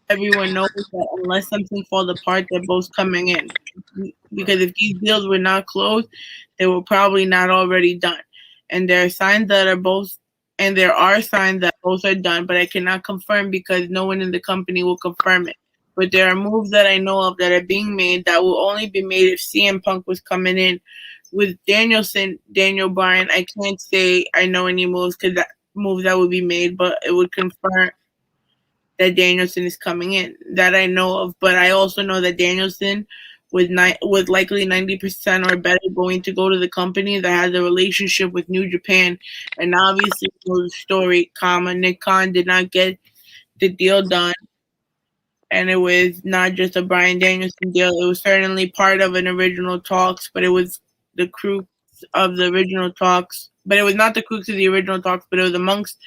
"Everyone knows that unless something falls apart, they're both coming in. Because if these deals were not closed, they were probably not already done. And there are signs that both are done, but I cannot confirm because no one in the company will confirm it. But there are moves that I know of that are being made that will only be made if CM Punk was coming in. With Daniel Bryan, I can't say I know any moves that would be made, but it would confirm that Danielson is coming in. That I know of, but I also know that Danielson was likely 90% or better going to go to the company that has a relationship with New Japan. And obviously, the story, Nick Khan did not get the deal done. And it was not just a Bryan Danielson deal. It was certainly part of an original talks, but it was the crux of the original talks. But it was not the crux of the original talks, but it was amongst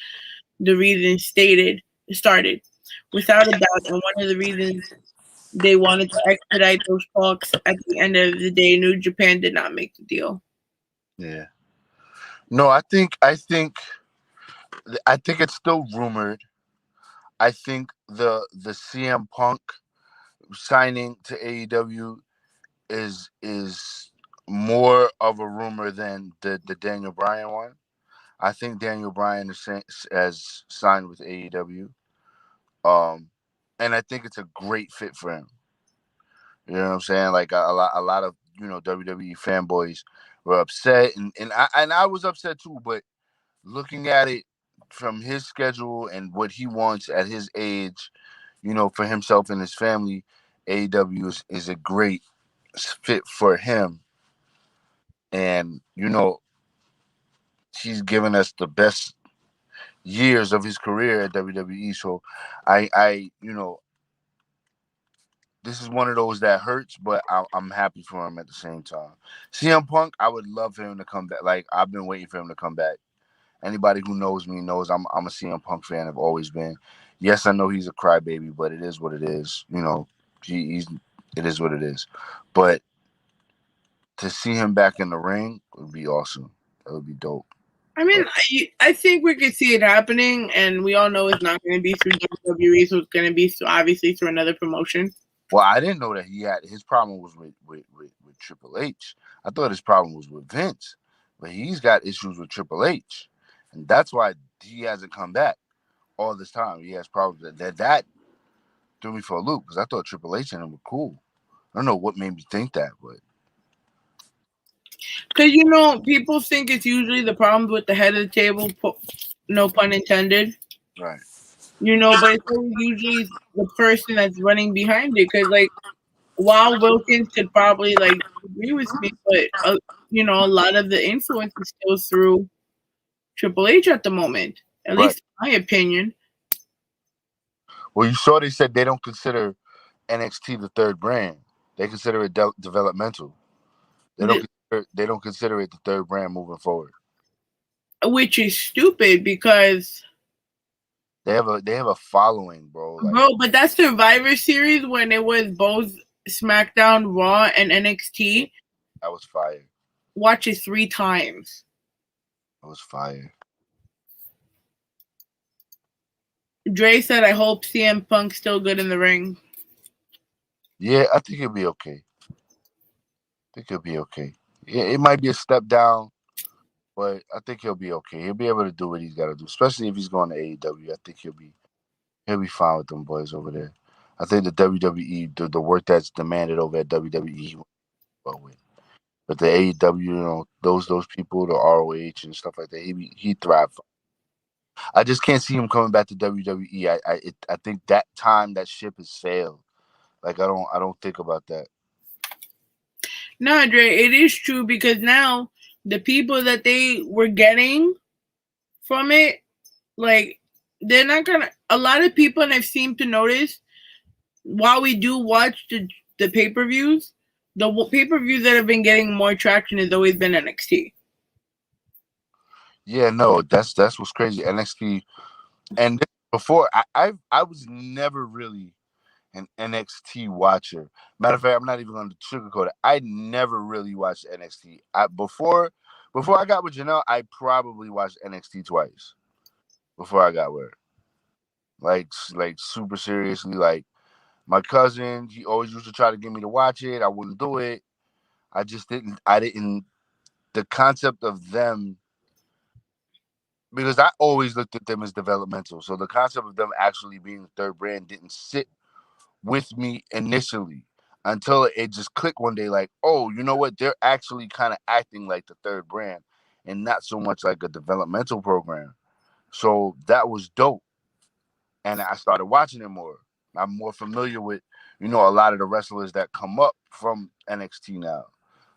the reasons started. Without a doubt, and one of the reasons they wanted to expedite those talks, at the end of the day, New Japan did not make the deal.
Yeah. No, I think I think it's still rumored. I think the CM Punk signing to AEW is more of a rumor than the Daniel Bryan one. I think Daniel Bryan has signed with AEW, and I think it's a great fit for him. You know what I'm saying? Like a lot of WWE fanboys were upset, and I was upset too. But looking at it from his schedule and what he wants at his age, for himself and his family, AEW is a great fit for him. And he's given us the best years of his career at WWE. So I this is one of those that hurts, but I'm happy for him at the same time. CM Punk, I would love for him to come back. Like, I've been waiting for him to come back. Anybody who knows me knows I'm a CM Punk fan. I've always been. Yes, I know he's a crybaby, but it is what it is. It is what it is. But to see him back in the ring would be awesome. That would be dope.
I mean, I think we could see it happening, and we all know it's not going to be through WWE, so it's going to be obviously through another promotion.
Well, I didn't know that his problem was with Triple H. I thought his problem was with Vince, but he's got issues with Triple H, and that's why he hasn't come back all this time. He has problems. That threw me for a loop because I thought Triple H and him were cool. I don't know what made me think that, but
because people think it's usually the problems with the head of the table, no pun intended.
Right.
But it's usually the person that's running behind it. Because, while Wilkins could probably, agree with me, but, a lot of the influence is still through Triple H at the moment. At least in my opinion.
Well, you saw they said they don't consider NXT the third brand. They consider it developmental. They don't consider it the third brand moving forward.
Which is stupid because
they have a following, bro.
But that Survivor Series when it was both SmackDown, Raw, and NXT.
That was fire.
Watch it 3 times.
That was fire.
Dre said, "I hope CM Punk's still good in the ring."
Yeah, I think he'll be okay. Yeah, it might be a step down, but I think he'll be okay. He'll be able to do what he's got to do, especially if he's going to AEW. I think he'll be fine with them boys over there. I think the WWE, the work that's demanded over at WWE, well with. But the AEW, those people, the ROH and stuff like that, he thrived. I just can't see him coming back to WWE. I think that time that ship has sailed. I don't think about that.
No, Dre, it is true because now the people that they were getting from it, they're not gonna. A lot of people, and I've seemed to notice, while we do watch the pay-per-views, the pay-per-views that have been getting more traction has always been NXT.
Yeah, no, that's what's crazy. NXT, and before I was never really an NXT watcher. Matter of fact, I'm not even going to sugarcoat it. I never really watched NXT. Before I got with Janelle, I probably watched NXT twice before I got with her. Like super seriously. Like my cousin, he always used to try to get me to watch it. I wouldn't do it. I just didn't. The concept of them, because I always looked at them as developmental. So the concept of them actually being the third brand didn't sit with me initially until it just clicked one day, like, oh, you know what? They're actually kind of acting like the third brand and not so much like a developmental program. So that was dope. And I started watching it more. I'm more familiar with, a lot of the wrestlers that come up from NXT now.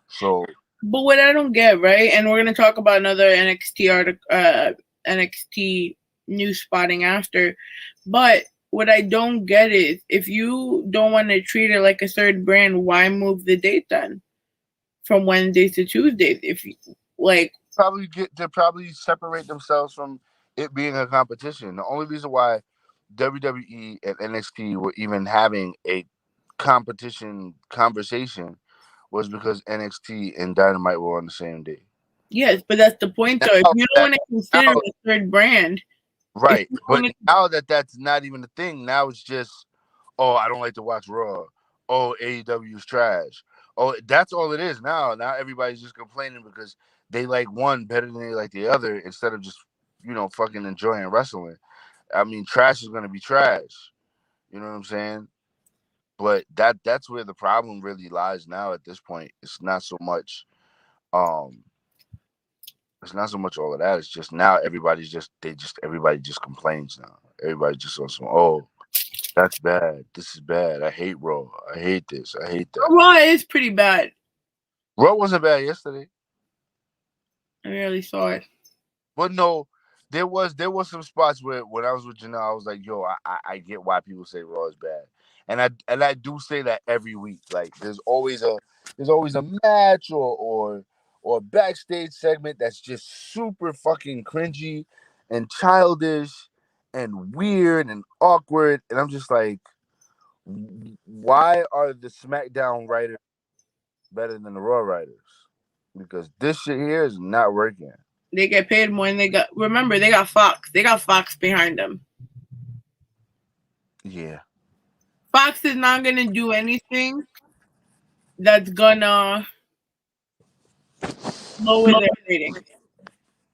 So,
but what I don't get, right? And we're gonna talk about another NXT article, NXT news spotting after. But what I don't get is if you don't want to treat it like a third brand, why move the date then from Wednesdays to Tuesdays? If you
probably separate themselves from it being a competition. The only reason why WWE and NXT were even having a competition conversation was because NXT and Dynamite were on the same day.
Yes, but that's the point, though. If you don't want to consider it a third brand,
Right, but now that's not even the thing. Now it's just, oh, I don't like to watch Raw. Oh, AEW is trash. Oh, that's all it is now. Now everybody's just complaining because they like one better than they like the other instead of just, fucking enjoying wrestling. I mean, trash is gonna be trash. You know what I'm saying? But that's where the problem really lies now at this point. It's not so much um all of that. It's just now everybody just complains now. Everybody just on some, oh, that's bad. This is bad. I hate Raw. I hate this. I hate that.
Raw is pretty bad.
Raw wasn't bad yesterday.
I rarely saw it.
But no, there was some spots where when I was with Janelle, I was like, yo, I get why people say Raw is bad. And I do say that every week. Like there's always a match or a backstage segment that's just super fucking cringy and childish and weird and awkward. And I'm just like, why are the SmackDown writers better than the Raw writers? Because this shit here is not working.
They get paid more, and they got Fox. They got Fox behind them.
Yeah.
Fox is not gonna do anything that's gonna lower their ratings.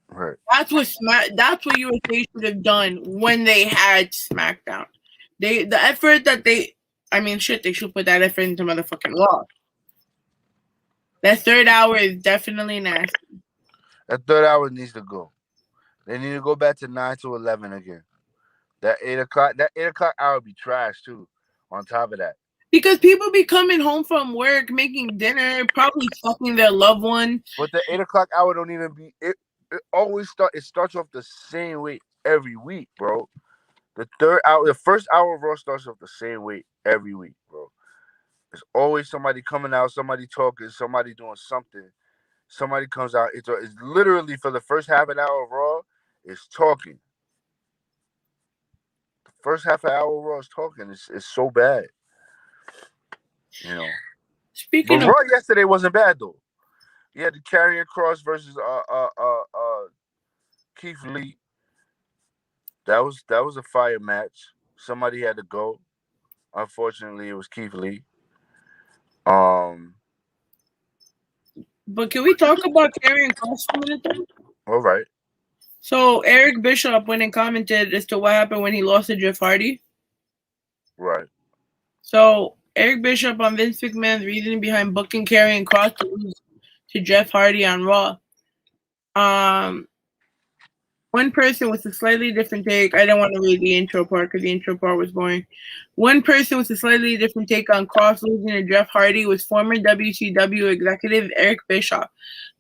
Right.
That's what USA should have done when they had SmackDown. The effort that they should put that effort into motherfucking Raw. That third hour is definitely nasty.
That third hour needs to go. They need to go back to 9 to 11 again. That 8 o'clock hour be trash too. On top of that,
because people be coming home from work, making dinner, probably fucking their loved one.
But the 8 o'clock hour don't even be it. It always starts off the same way every week, bro. The first hour of Raw starts off the same way every week, bro. There's always somebody coming out, somebody talking, somebody doing something. Somebody comes out. It's literally for the first half an hour of Raw, it's talking. The first half an hour of Raw is talking. It's so bad. But Raw yesterday wasn't bad though. You had the Karrion Kross versus Keith Lee. That was a fire match. Somebody had to go. Unfortunately, it was Keith Lee.
But can we talk about Karrion Kross for a minute though?
All right.
So Eric Bischoff went and commented as to what happened when he lost to Jeff Hardy.
Right.
So Eric Bischoff on Vince McMahon's reasoning behind booking Karrion Kross to lose to Jeff Hardy on Raw. One person with a slightly different take. I didn't want to read the intro part because the intro part was boring. One person with a slightly different take on Kross losing to Jeff Hardy was former WCW executive Eric Bischoff.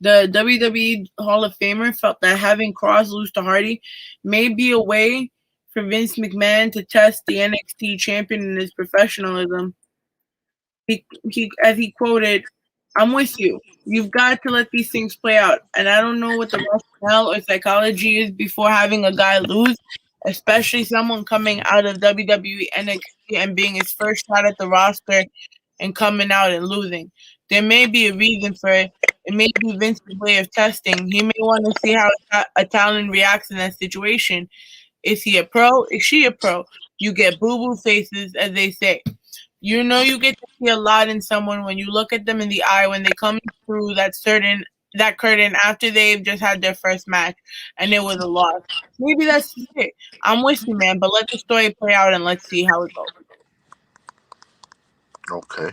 The WWE Hall of Famer felt that having Kross lose to Hardy may be a way for Vince McMahon to test the NXT champion in his professionalism. As he quoted, "I'm with you. You've got to let these things play out. And I don't know what the rationale or psychology is before having a guy lose, especially someone coming out of WWE NXT and being his first shot at the roster and coming out and losing. There may be a reason for it. It may be Vince's way of testing. He may want to see how a talent reacts in that situation. Is he a pro? Is she a pro? You get boo-boo faces, as they say. You know you get to see a lot in someone when you look at them in the eye when they come through that curtain after they've just had their first match and it was a loss. Maybe that's it. I'm with you, man, but let the story play out and let's see how it goes."
Okay.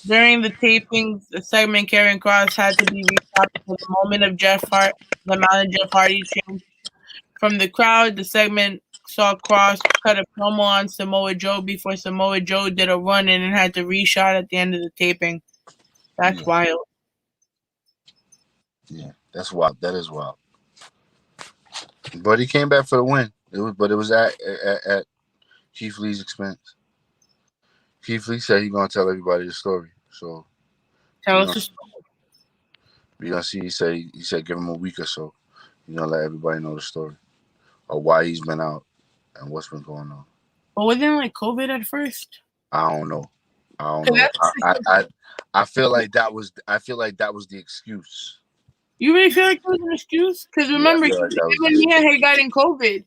During the tapings, the segment Karrion Kross had to be reshot for the moment of the amount of Jeff Hardy changed. From the crowd, the segment saw Kross cut a promo on Samoa Joe before Samoa Joe did a run and it had to reshot at the end of the taping. That's wild.
Yeah, that's wild. That is wild. But he came back for the win. It was at Keith Lee's expense. Keith Lee said he's gonna tell everybody the story. So
tell us the story.
We're gonna see. He said give him a week or so. He's gonna let everybody know the story of why he's been out and what's been going on.
But wasn't it like COVID at first?
I don't know. I feel like that was the excuse.
You really feel like it was an excuse? Because remember,
Yeah, I feel like that was
when Mia had gotten COVID.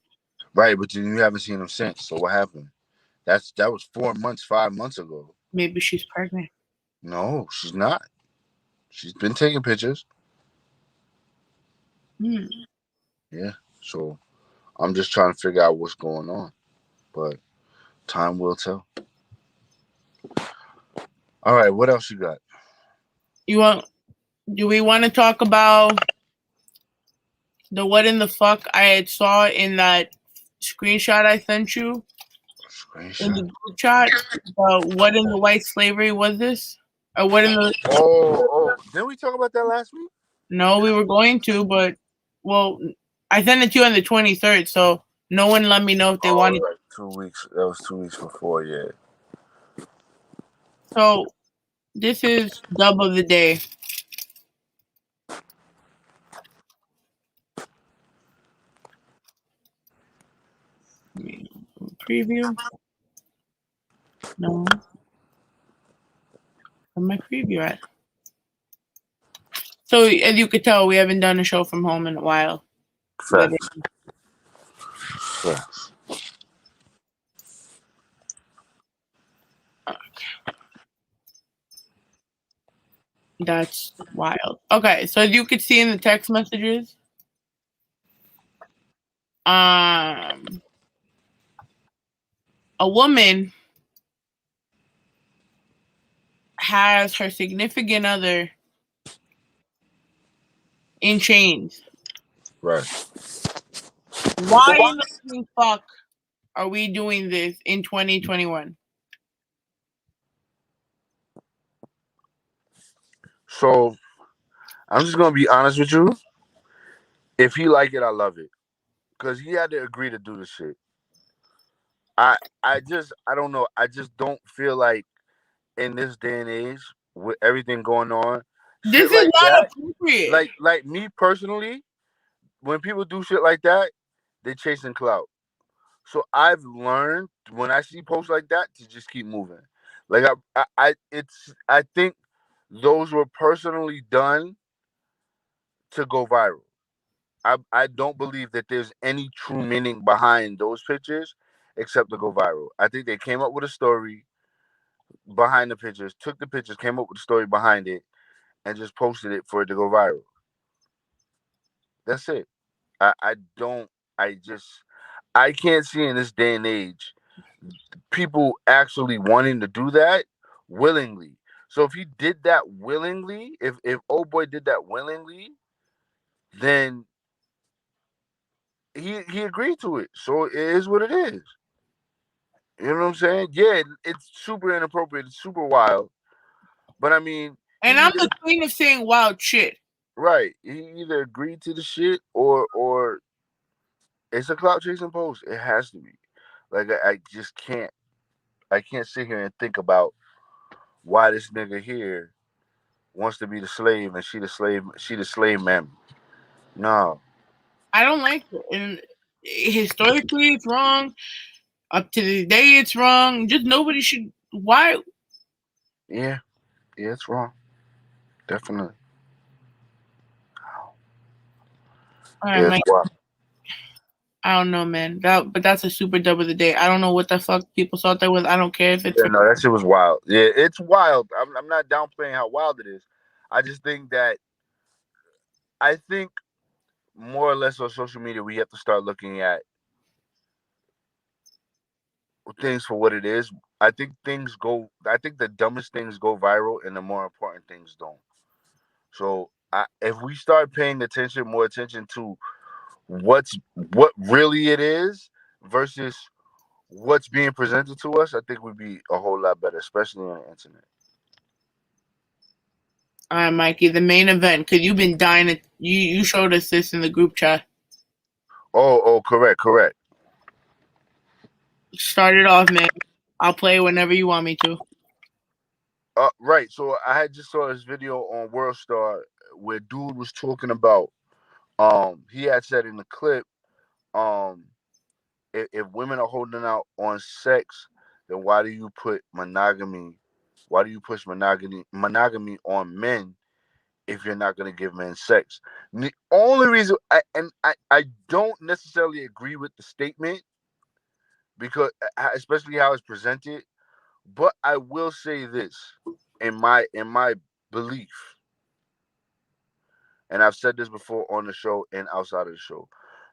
right, but you haven't seen him since. So what happened? That was 4 months, 5 months ago.
Maybe she's pregnant.
No, she's not. She's been taking pictures. Yeah. So I'm just trying to figure out what's going on, but time will tell. All right, what else you got?
Do we want to talk about the what in the fuck I had saw in that screenshot I sent you in the group chat? What in the white slavery was this? Or what in the?
Didn't we talk about that last week?
No, we were going to, but well, I sent it to you on the 23rd, so no one let me know if they wanted.
Like 2 weeks. That was 2 weeks before. Yeah.
So this is dub of the day. Preview. No. Where's my preview at? So as you could tell, we haven't done a show from home in a while.
Facts.
That's wild. Okay, so as you could see in the text messages, a woman has her significant other in chains.
Right.
Why in the fuck are we doing this in 2021?
So I'm just gonna be honest with you. If he like it, I love it, because he had to agree to do the shit. I don't know. I just don't feel like in this day and age with everything going on,
This
shit
is
like
not
that.
appropriate.
Like me personally, when people do shit like that, they chasing clout. So I've learned when I see posts like that to just keep moving. Like I think those were personally done to go viral. I don't believe that there's any true meaning behind those pictures except to go viral. I think they came up with a story behind the pictures, took the pictures, came up with a story behind it, and just posted it for it to go viral. That's it. I don't I can't see in this day and age people actually wanting to do that willingly. So if he did that willingly, if old boy did that willingly, then he agreed to it. So it is what it is. You know what I'm saying? Yeah, it's super inappropriate. It's super wild. But I mean,
And I'm the queen of saying wild shit.
Right. He either agreed to the shit or it's a clout chasing post. It has to be. Like I just can't. I can't sit here and think about why this nigga here wants to be the slave and she the slave. She the slave man. No.
I don't like it. And historically, it's wrong. Up to this day, it's wrong. Just nobody should. Why?
Yeah. Yeah, it's wrong. Definitely.
All right, Mike. I don't know, man. But that's a super dub of the day. I don't know what the fuck people thought that was. I don't care if it's.
Yeah, no, that shit was wild. Yeah, it's wild. I'm not downplaying how wild it is. I just think that I think more or less on social media we have to start looking at things for what it is. I think the dumbest things go viral and the more important things don't. So if we start paying more attention to what really it is versus what's being presented to us, I think we'd be a whole lot better, especially on the internet.
All right, Mikey, the main event, because you've been dying to, you showed us this in the group chat.
Oh, correct.
Start it off, man. I'll play whenever you want me to.
Right. So I had just saw this video on World Star where dude was talking about he had said in the clip if women are holding out on sex, then why do you put monogamy? Why do you push monogamy on men if you're not going to give men sex. And the only reason, I don't necessarily agree with the statement, because especially how it's presented, but I will say this in my belief, and I've said this before on the show and outside of the show.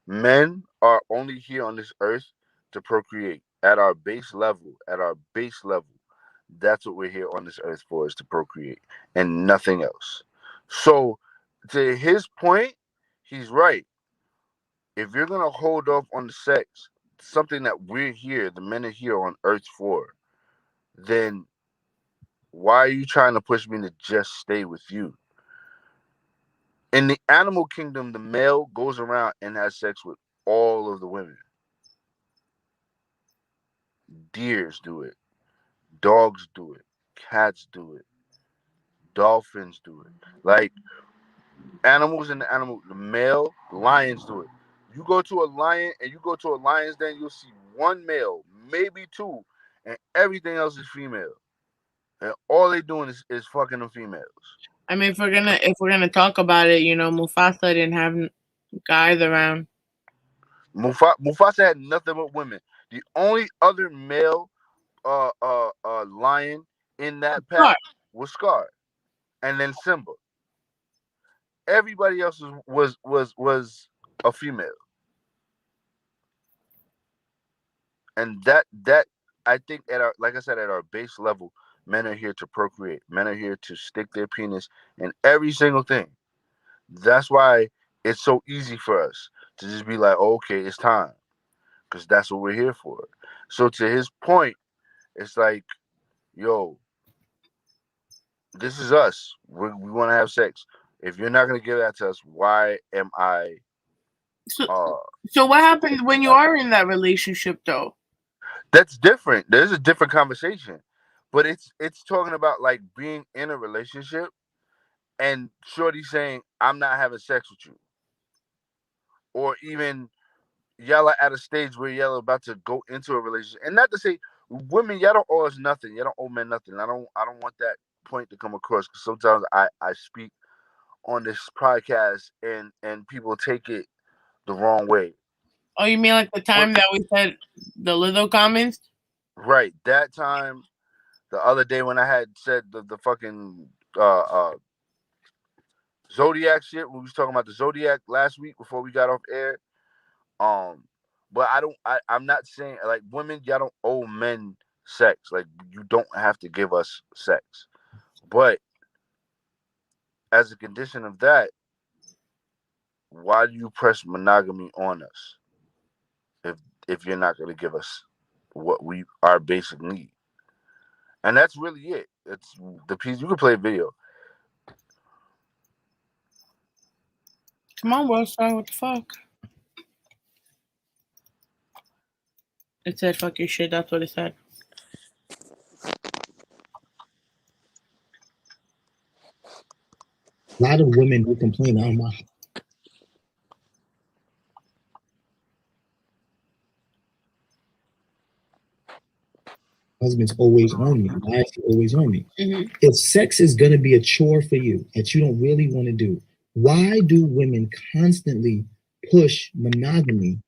Men are only here on this earth to procreate. At our base level, that's what we're here on this earth for, is to procreate and nothing else. So, to his point, he's right. If you're gonna hold off on the sex, something that the men are here on earth for, then why are you trying to push me to just stay with you? In the animal kingdom, the male goes around and has sex with all of the women. Deers do it. Dogs do it. Cats do it. Dolphins do it. Like, animals in the male lions do it. You go to a lion and you go to a lion's den, you'll see one male, maybe two, and everything else is female. And all they doing is fucking them females.
I mean, if we're gonna talk about it, Mufasa didn't have guys around.
Mufasa had nothing but women. The only other male lion in that pack was Scar, and then Simba. Everybody else was a female, and that I think like I said, at our base level, men are here to procreate. Men are here to stick their penis in every single thing. That's why it's so easy for us to just be like, oh, okay, it's time, because that's what we're here for. So to his point, it's like, yo, this is us. We want to have sex. If you're not going to give that to us, why am I?
So what happens when you are in that relationship, though?
That's different. There's a different conversation, but it's talking about like being in a relationship and shorty saying, I'm not having sex with you, or even y'all are at a stage where y'all are about to go into a relationship. And not to say women, y'all don't owe us nothing. Y'all don't owe men nothing. I don't want that point to come across, because sometimes I speak on this podcast and people take it the wrong way.
Oh, you mean like the time that we said the Lizzo comments?
Right. That time, the other day when I had said the fucking Zodiac shit, when we was talking about the Zodiac last week before we got off air. But I'm not saying, like, women, y'all don't owe men sex. Like, you don't have to give us sex. But as a condition of that, why do you press monogamy on us if you're not going to give us what our basic need? And that's really it. It's the piece. You can play a video.
Come on, Worldstar, what the fuck? It said fuck your shit, that's what it said.
A lot of women who complain, oh my. Husband's always on me. Why is he always on me? Mm-hmm. If sex is going to be a chore for you that you don't really want to do, why do women constantly push monogamy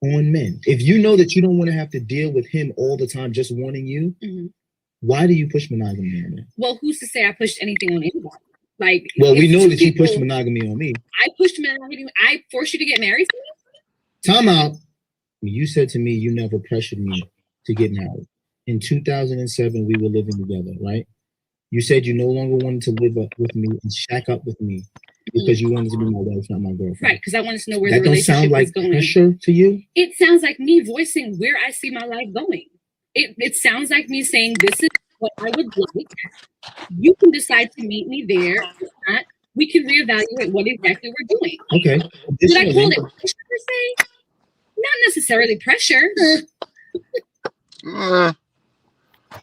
on men? If you know that you don't want to have to deal with him all the time just wanting you, mm-hmm. Why do you push monogamy on men?
Well, who's to say I pushed anything on anybody? Like,
well, we know that you pushed monogamy on me.
I pushed monogamy. I forced you to get married to me?
Time out. You said to me you never pressured me to get married. In 2007, we were living together, right? You said you no longer wanted to live up with me and shack up with me because you wanted to be my wife, not my girlfriend.
Right, because I wanted to know where the relationship
was
going.
That don't sound like pressure to you?
It sounds like me voicing where I see my life going. It sounds like me saying, this is what I would like. You can decide to meet me there. If not, we can reevaluate what exactly we're doing.
Okay.
Did I call it pressure per se? Not necessarily pressure.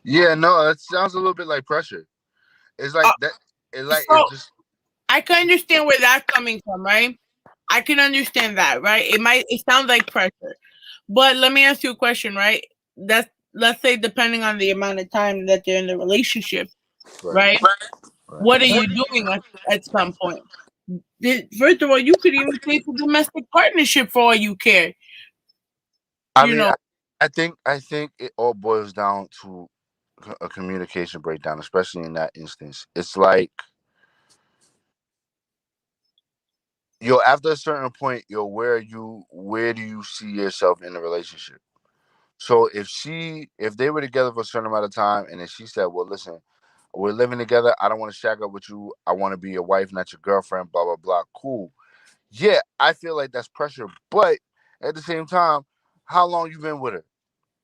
Yeah, no, it sounds a little bit like pressure. It's like that. It's like it's just.
I can understand where that's coming from, right? I can understand that, right? It sounds like pressure, but let me ask you a question, right? Let's say depending on the amount of time that they're in the relationship, right? What are you doing at some point? First of all, you could even say for domestic partnership for all you care.
I think it all boils down to a communication breakdown, especially in that instance. It's like, after a certain point, where do you see yourself in a relationship? So if they were together for a certain amount of time, and then she said, well, listen, we're living together, I don't want to shack up with you, I want to be your wife, not your girlfriend, blah blah blah, cool. Yeah, I feel like that's pressure, but at the same time, how long you been with her?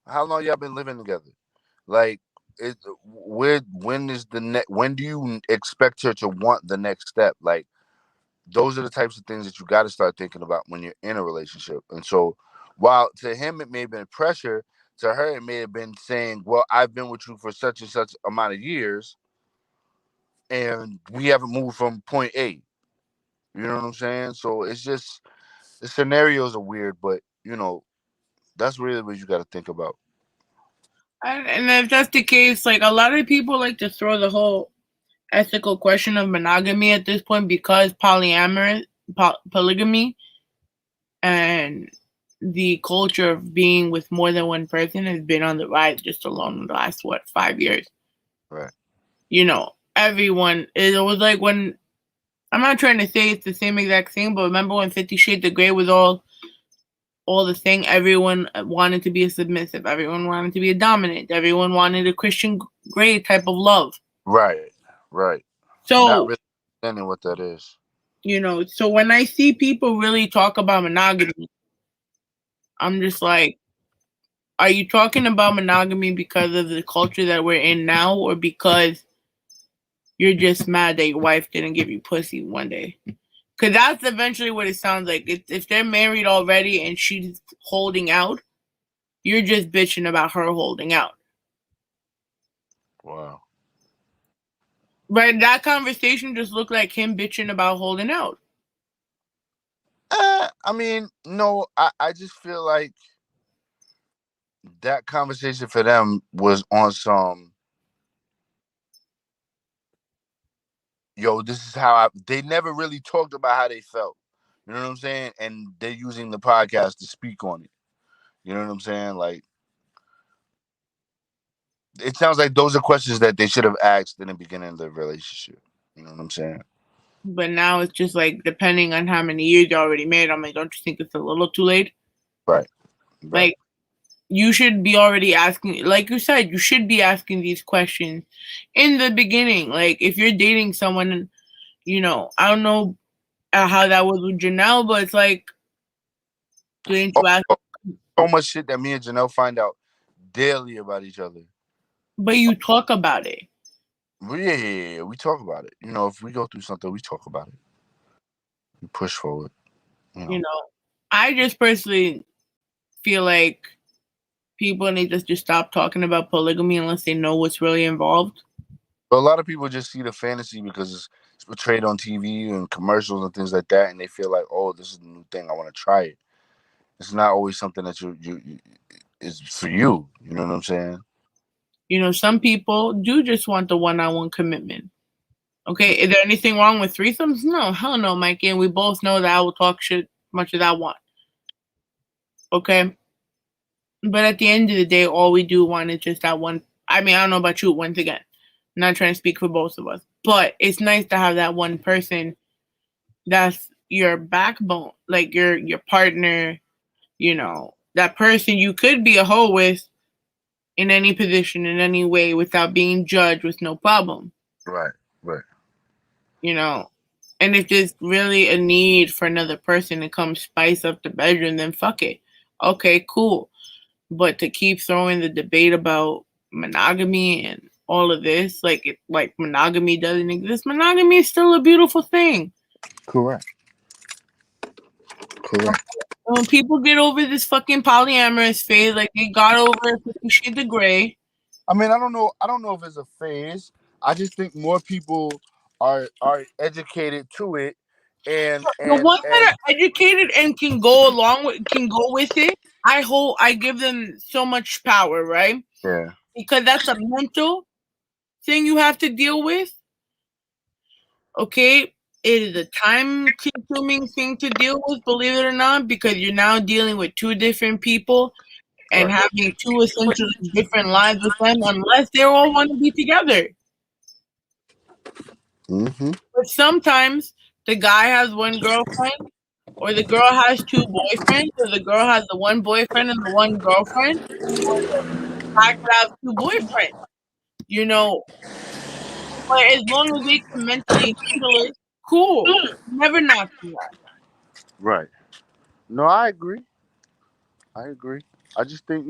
How long y'all been living together? Like, when is when do you expect her to want the next step? Like, those are the types of things that you got to start thinking about when you're in a relationship. And so, while to him it may have been pressure, to her it may have been saying, well, I've been with you for such and such amount of years, and we haven't moved from point A. You know what I'm saying? So it's just, the scenarios are weird, but that's really what you got to think about.
And if that's the case, like, a lot of people like to throw the whole ethical question of monogamy at this point, because polygamy and the culture of being with more than one person has been on the rise just alone in the last 5 years.
Right.
Everyone, it was like, when, I'm not trying to say it's the same exact thing, but remember when 50 Shades of Grey was all the thing? Everyone wanted to be a submissive, everyone wanted to be a dominant, everyone wanted a Christian Grey type of love.
Right.
So,
not really understanding what that is.
So when I see people really talk about monogamy, I'm just like, are you talking about monogamy because of the culture that we're in now, or because you're just mad that your wife didn't give you pussy one day? Because that's eventually what it sounds like. If they're married already and she's holding out, you're just bitching about her holding out.
Wow.
Right? That conversation just looked like him bitching about holding out.
I mean, no, I just feel like that conversation for them was on some, this is how they never really talked about how they felt. You know what I'm saying? And they're using the podcast to speak on it. You know what I'm saying? Like, it sounds like those are questions that they should have asked in the beginning of the relationship. You know what I'm saying?
But now it's just like, depending on how many years you already made, I'm like, don't you think it's a little too late?
Right.
Like, you should be already asking, like you said, you should be asking these questions in the beginning. Like, if you're dating someone, I don't know how that was with Janelle, but it's like, didn't you ask?
So much shit that me and Janelle find out daily about each other.
But you talk about it.
Yeah, we talk about it. If we go through something, we talk about it. We push forward.
I just personally feel like people need to just stop talking about polygamy unless they know what's really involved.
But a lot of people just see the fantasy because it's portrayed on TV and commercials and things like that, and they feel like, oh, this is the new thing, I want to try it. It's not always something that you is for you. You know what I'm saying?
Some people do just want the one-on-one commitment. Okay, is there anything wrong with threesomes? No, hell no, Mikey. And we both know that I will talk shit much as I want. Okay? But at the end of the day, all we do want is just that one. I mean, I don't know about you, once again. I'm not trying to speak for both of us. But it's nice to have that one person that's your backbone. Like, your partner, that person you could be a hoe with in any position, in any way, without being judged, with no problem.
Right.
And if there's really a need for another person to come spice up the bedroom, then fuck it. Okay, cool. But to keep throwing the debate about monogamy and all of this, like monogamy doesn't exist. Monogamy is still a beautiful thing.
Correct.
When people get over this fucking polyamorous phase, like they got over 50 Shades of Grey.
I mean, I don't know if it's a phase. I just think more people are educated to it, and
the ones that are educated and can go with it, I give them so much power, right?
Yeah.
Because that's a mental thing you have to deal with. okay, it is a time-consuming thing to deal with, believe it or not, because you're now dealing with two different people and having two essentially different lives with them, unless they all want to be together.
Mm-hmm.
But sometimes the guy has one girlfriend, or the girl has two boyfriends, or the girl has the one boyfriend and the one girlfriend, or the guy could have two boyfriends. You know, but as long as they can mentally handle it, cool. Never not do that.
Right. No, I agree. I agree. I just think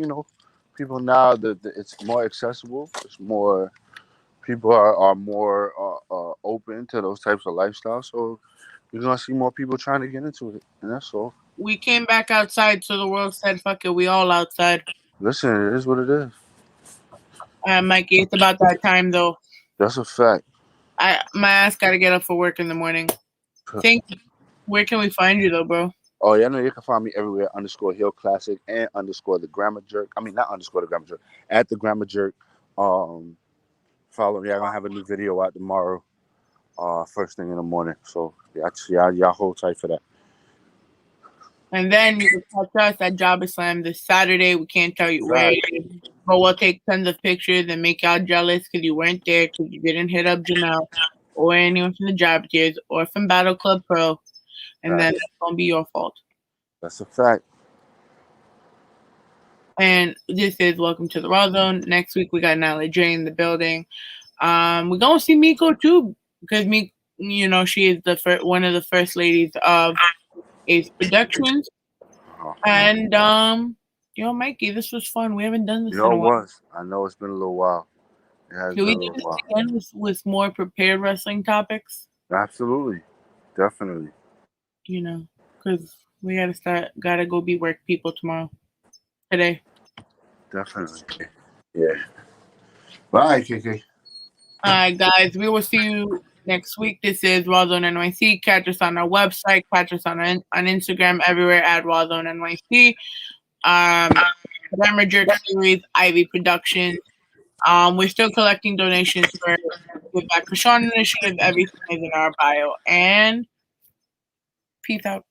people now that it's more accessible. It's more people are more open to those types of lifestyles. So you're gonna see more people trying to get into it, and that's all.
We came back outside, so the world said, "Fuck it, we all outside."
Listen, it is what it is.
Mikey, it's about that time though.
That's a fact.
My ass gotta get up for work in the morning. Thank you. Where can we find you though, bro?
Oh yeah, no, you can find me everywhere _Hill Classic and _ the Grammar Jerk. I mean, not _ the Grammar Jerk, at the Grammar Jerk. Follow me. I'm gonna have a new video out tomorrow. First thing in the morning. So yeah, y'all hold tight for that.
And then you can catch us at JobberSlam this Saturday. We can't tell you where, but we'll take tons of pictures and make y'all jealous because you weren't there, because you didn't hit up Janelle or anyone from the Job Tiers or from Battle Club Pro, and then it's gonna be your fault.
That's a fact.
And this is Welcome to the Rawrrzone. Next week we got Natalie J in the building. We're gonna see Miko too, because she is one of the first ladies of Ace Productions. And Mikey, this was fun. We haven't done this in a while.
I know it's been a little while.
Can we do this again with more prepared wrestling topics?
Absolutely, definitely.
Because we gotta go be work people today.
Definitely. Yeah. Bye, KK.
All right, guys. We will see you next week. This is Rawrrzone NYC. Catch us on our website. Catch us on Instagram, everywhere at Rawrrzone NYC. Glamour Jerk Series, Ivy Productions. We're still collecting donations for the Back for Sean initiative. Everything is in our bio. And peace out.